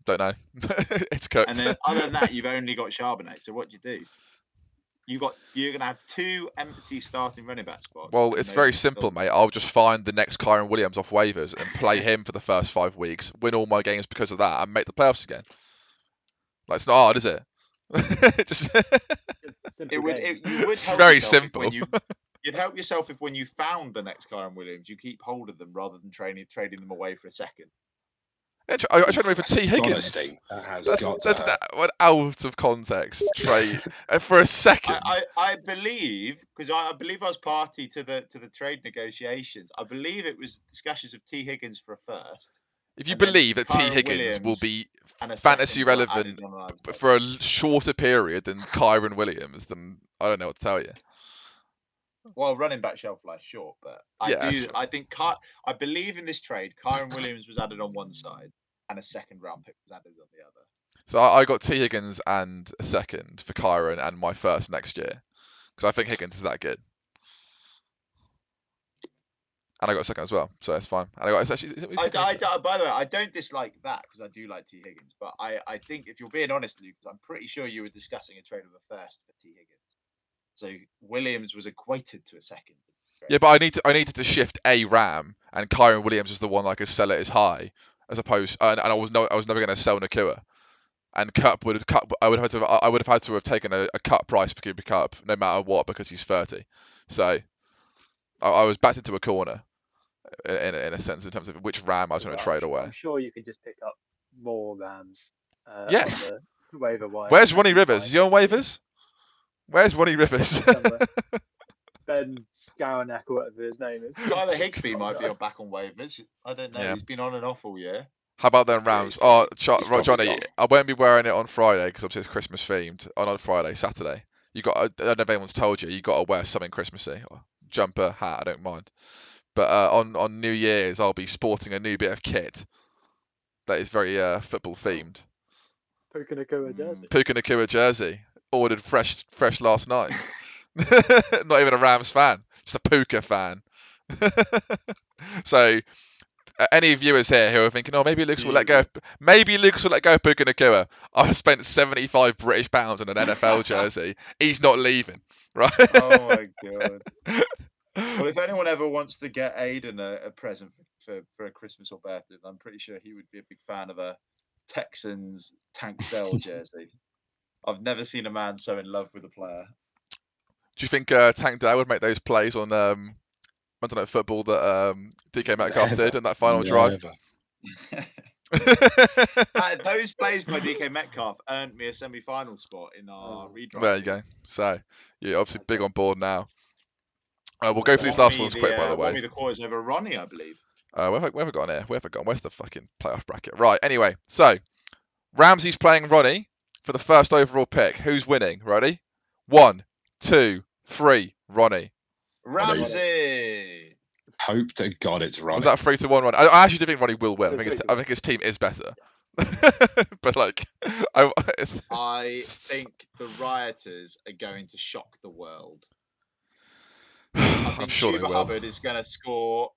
[SPEAKER 1] Don't know. It's cooked.
[SPEAKER 3] And then other than that, you've only got Charbonnet. So what do you do? You're gonna have 2 empty starting running back spots.
[SPEAKER 1] Well, it's very simple, mate. I'll just find the next Kyron Williams off waivers and play him for the first 5 weeks, win all my games because of that, and make the playoffs again. Like, it's not hard, is it? Just
[SPEAKER 3] You would
[SPEAKER 1] it's
[SPEAKER 3] help
[SPEAKER 1] very
[SPEAKER 3] yourself if
[SPEAKER 1] simple.
[SPEAKER 3] You'd help yourself if when you found the next Kyron Williams, you keep hold of them rather than trading them away for a second.
[SPEAKER 1] I tried to move for T. Higgins.
[SPEAKER 4] Honesty. That has
[SPEAKER 1] That's
[SPEAKER 4] got
[SPEAKER 1] that one out of context trade for a second.
[SPEAKER 3] I believe, because I believe I was party to the trade negotiations. I believe it was discussions of T. Higgins for a first.
[SPEAKER 1] If you believe that T.
[SPEAKER 3] Kyron
[SPEAKER 1] Higgins
[SPEAKER 3] Williams
[SPEAKER 1] will be
[SPEAKER 3] and a
[SPEAKER 1] fantasy
[SPEAKER 3] second were
[SPEAKER 1] relevant
[SPEAKER 3] added on as well.
[SPEAKER 1] for a shorter period than Kyron Williams, then I don't know what to tell you.
[SPEAKER 3] Well, running back shelf life short, but I believe in this trade, Kyron Williams was added on one side and a second round pick was added on the other.
[SPEAKER 1] So I got T. Higgins and a second for Kyron and my first next year because I think Higgins is that good. And I got a second as well, so that's fine. And I got
[SPEAKER 3] by the way, I don't dislike that because I do like T. Higgins, but I think if you're being honest, Lucas, I'm pretty sure you were discussing a trade of a first for T. Higgins. So Williams was equated to a second.
[SPEAKER 1] Yeah, but I needed to shift a Ram, and Kyron Williams is the one I could sell it as high, as opposed. And I was never going to sell Nakua, and I would have had to have taken a cut price for Cooper Cup no matter what because he's 30. So I was backed into a corner in a sense in terms of which Ram I was going to trade away.
[SPEAKER 2] I'm sure you could just pick up more Rams.
[SPEAKER 1] Yes.
[SPEAKER 2] On the waiver wire.
[SPEAKER 1] Where's Ronnie Rivers? Is he on waivers? Where's Ronnie Rivers?
[SPEAKER 2] Ben Skowronek or whatever his name is.
[SPEAKER 3] Tyler Higbee might be back on waivers. I don't know.
[SPEAKER 1] Yeah.
[SPEAKER 3] He's been on and off all year.
[SPEAKER 1] How about them Rams? Johnny, I won't be wearing it on Friday because obviously it's Christmas themed. Oh, not Friday, Saturday. I don't know if anyone's told you. You got to wear something Christmassy, jumper, hat. I don't mind. But on New Year's, I'll be sporting a new bit of kit that is very football themed.
[SPEAKER 2] Puka Nakua jersey.
[SPEAKER 1] Puka Nakua jersey, ordered fresh last night. Not even a Rams fan, just a Puka fan. So, any viewers here who are thinking, "Oh, maybe Lucas will let go," of Puka Nakua. I've spent £75 on an NFL jersey. He's not leaving, right?
[SPEAKER 3] Oh my god. Well, if anyone ever wants to get Aiden a present for a Christmas or birthday, I'm pretty sure he would be a big fan of a Texans Tank Dell jersey. I've never seen a man so in love with a player.
[SPEAKER 1] Do you think Tank Dell would make those plays on Monday Night Football that DK Metcalf did in that final drive?
[SPEAKER 3] Those plays by DK Metcalf earned me a semi-final spot in our redraft.
[SPEAKER 1] There you go. So you're obviously big on board now. We'll go through these last ones quick, by the way.
[SPEAKER 3] Won me the quarters over Ronnie, I believe.
[SPEAKER 1] Where have I gone here? Where have I gone? Where's the fucking playoff bracket? Right. Anyway, so Ramsey's playing Ronnie for the first overall pick. Who's winning? Ready? 1, 2, 3. Ronnie.
[SPEAKER 3] Ramsey.
[SPEAKER 4] Hope to God it's Ronnie.
[SPEAKER 1] Was that 3-1 Ronnie? I actually do think Ronnie will win. I think his team is better. But like,
[SPEAKER 3] I think the Rioters are going to shock the world. I think
[SPEAKER 1] I'm sure they
[SPEAKER 3] Chuba
[SPEAKER 1] will.
[SPEAKER 3] Hubbard is going to score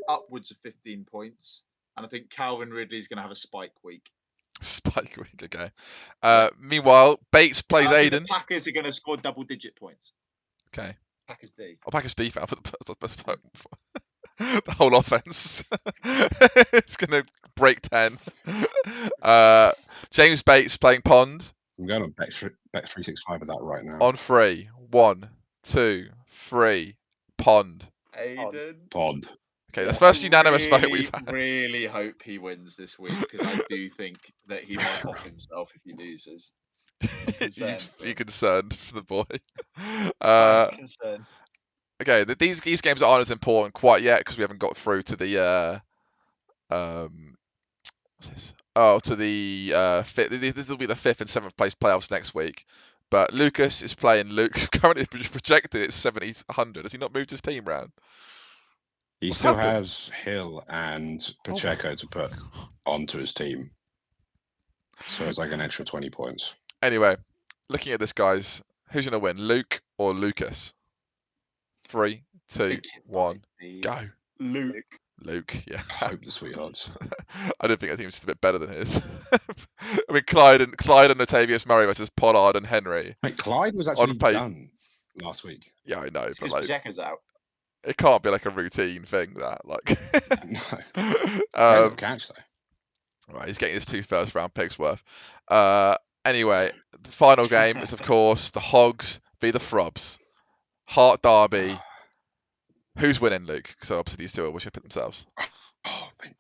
[SPEAKER 3] upwards of 15 points, and I think Calvin Ridley is going to have a spike week.
[SPEAKER 1] Spike week, okay. Meanwhile, Bates plays Aiden.
[SPEAKER 3] The Packers are going to score double-digit points.
[SPEAKER 1] Okay.
[SPEAKER 3] Packers D.
[SPEAKER 1] Packers defense. The whole offense. It's going to break 10. James Bates playing Pond.
[SPEAKER 4] I'm going on Bet365 with that right now.
[SPEAKER 1] On 3. 1, 2, 3. Pond.
[SPEAKER 3] Aiden.
[SPEAKER 4] Pond.
[SPEAKER 1] Okay, that's the first unanimous vote we've had.
[SPEAKER 3] I really hope he wins this week because I do think that he might off himself if he loses.
[SPEAKER 1] You're concerned for the boy.
[SPEAKER 3] I'm concerned.
[SPEAKER 1] Okay, these games aren't as important quite yet because we haven't got through to the what's this? to the fifth. This will be the 5th and 7th place playoffs next week. But Lucas is playing. Luke's currently projected at 70-100. Has he not moved his team round?
[SPEAKER 4] He
[SPEAKER 1] What's
[SPEAKER 4] still
[SPEAKER 1] happened?
[SPEAKER 4] has Hill and Pacheco to put onto his team. So it's like an extra 20 points.
[SPEAKER 1] Anyway, looking at this, guys, who's going to win, Luke or Lucas? 3, 2,
[SPEAKER 3] think it
[SPEAKER 1] 1,
[SPEAKER 3] might be
[SPEAKER 1] go.
[SPEAKER 5] Luke.
[SPEAKER 1] Luke, yeah.
[SPEAKER 4] I hope the sweethearts.
[SPEAKER 1] I don't think our team's just a bit better than his. I mean, Clyde and Latavius Murray versus Pollard and Henry.
[SPEAKER 4] Mate, Clyde was actually
[SPEAKER 1] paper.
[SPEAKER 4] done last week.
[SPEAKER 1] Yeah, I know, but
[SPEAKER 3] because
[SPEAKER 1] like,
[SPEAKER 3] Pacheco's out.
[SPEAKER 1] it can't be like a routine thing that like.
[SPEAKER 4] No. Very good catch, though.
[SPEAKER 1] Right, he's getting his 2 first-round picks worth. Anyway, the final game is of course the Hogs v the Throbs. Heart derby. Who's winning, Luke? So obviously these two are wishing for themselves.
[SPEAKER 4] Oh, mate.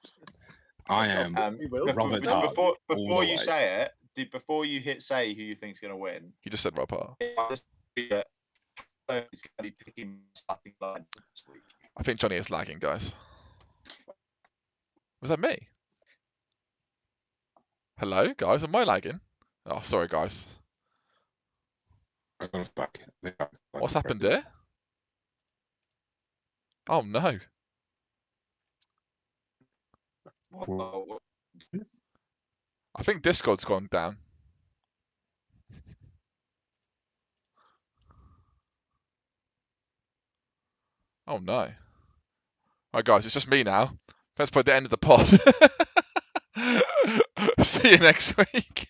[SPEAKER 4] I am
[SPEAKER 2] We will.
[SPEAKER 4] Robert
[SPEAKER 3] Before,
[SPEAKER 4] Hart.
[SPEAKER 3] before,
[SPEAKER 4] all
[SPEAKER 3] before
[SPEAKER 4] the
[SPEAKER 3] you
[SPEAKER 4] way.
[SPEAKER 3] say it, before you hit say who you think's going to win,
[SPEAKER 1] He just said Rob Hart.
[SPEAKER 3] he's going to be picking starting line this week.
[SPEAKER 1] I think Johnny is lagging, guys. Was that me? Hello, guys. Am I lagging? Oh, sorry, guys.
[SPEAKER 4] I got us back.
[SPEAKER 1] What's happened here? Oh no.
[SPEAKER 3] Well,
[SPEAKER 1] I think Discord's gone down. Oh no. Alright guys, it's just me now. Let's put the end of the pod. See you next week.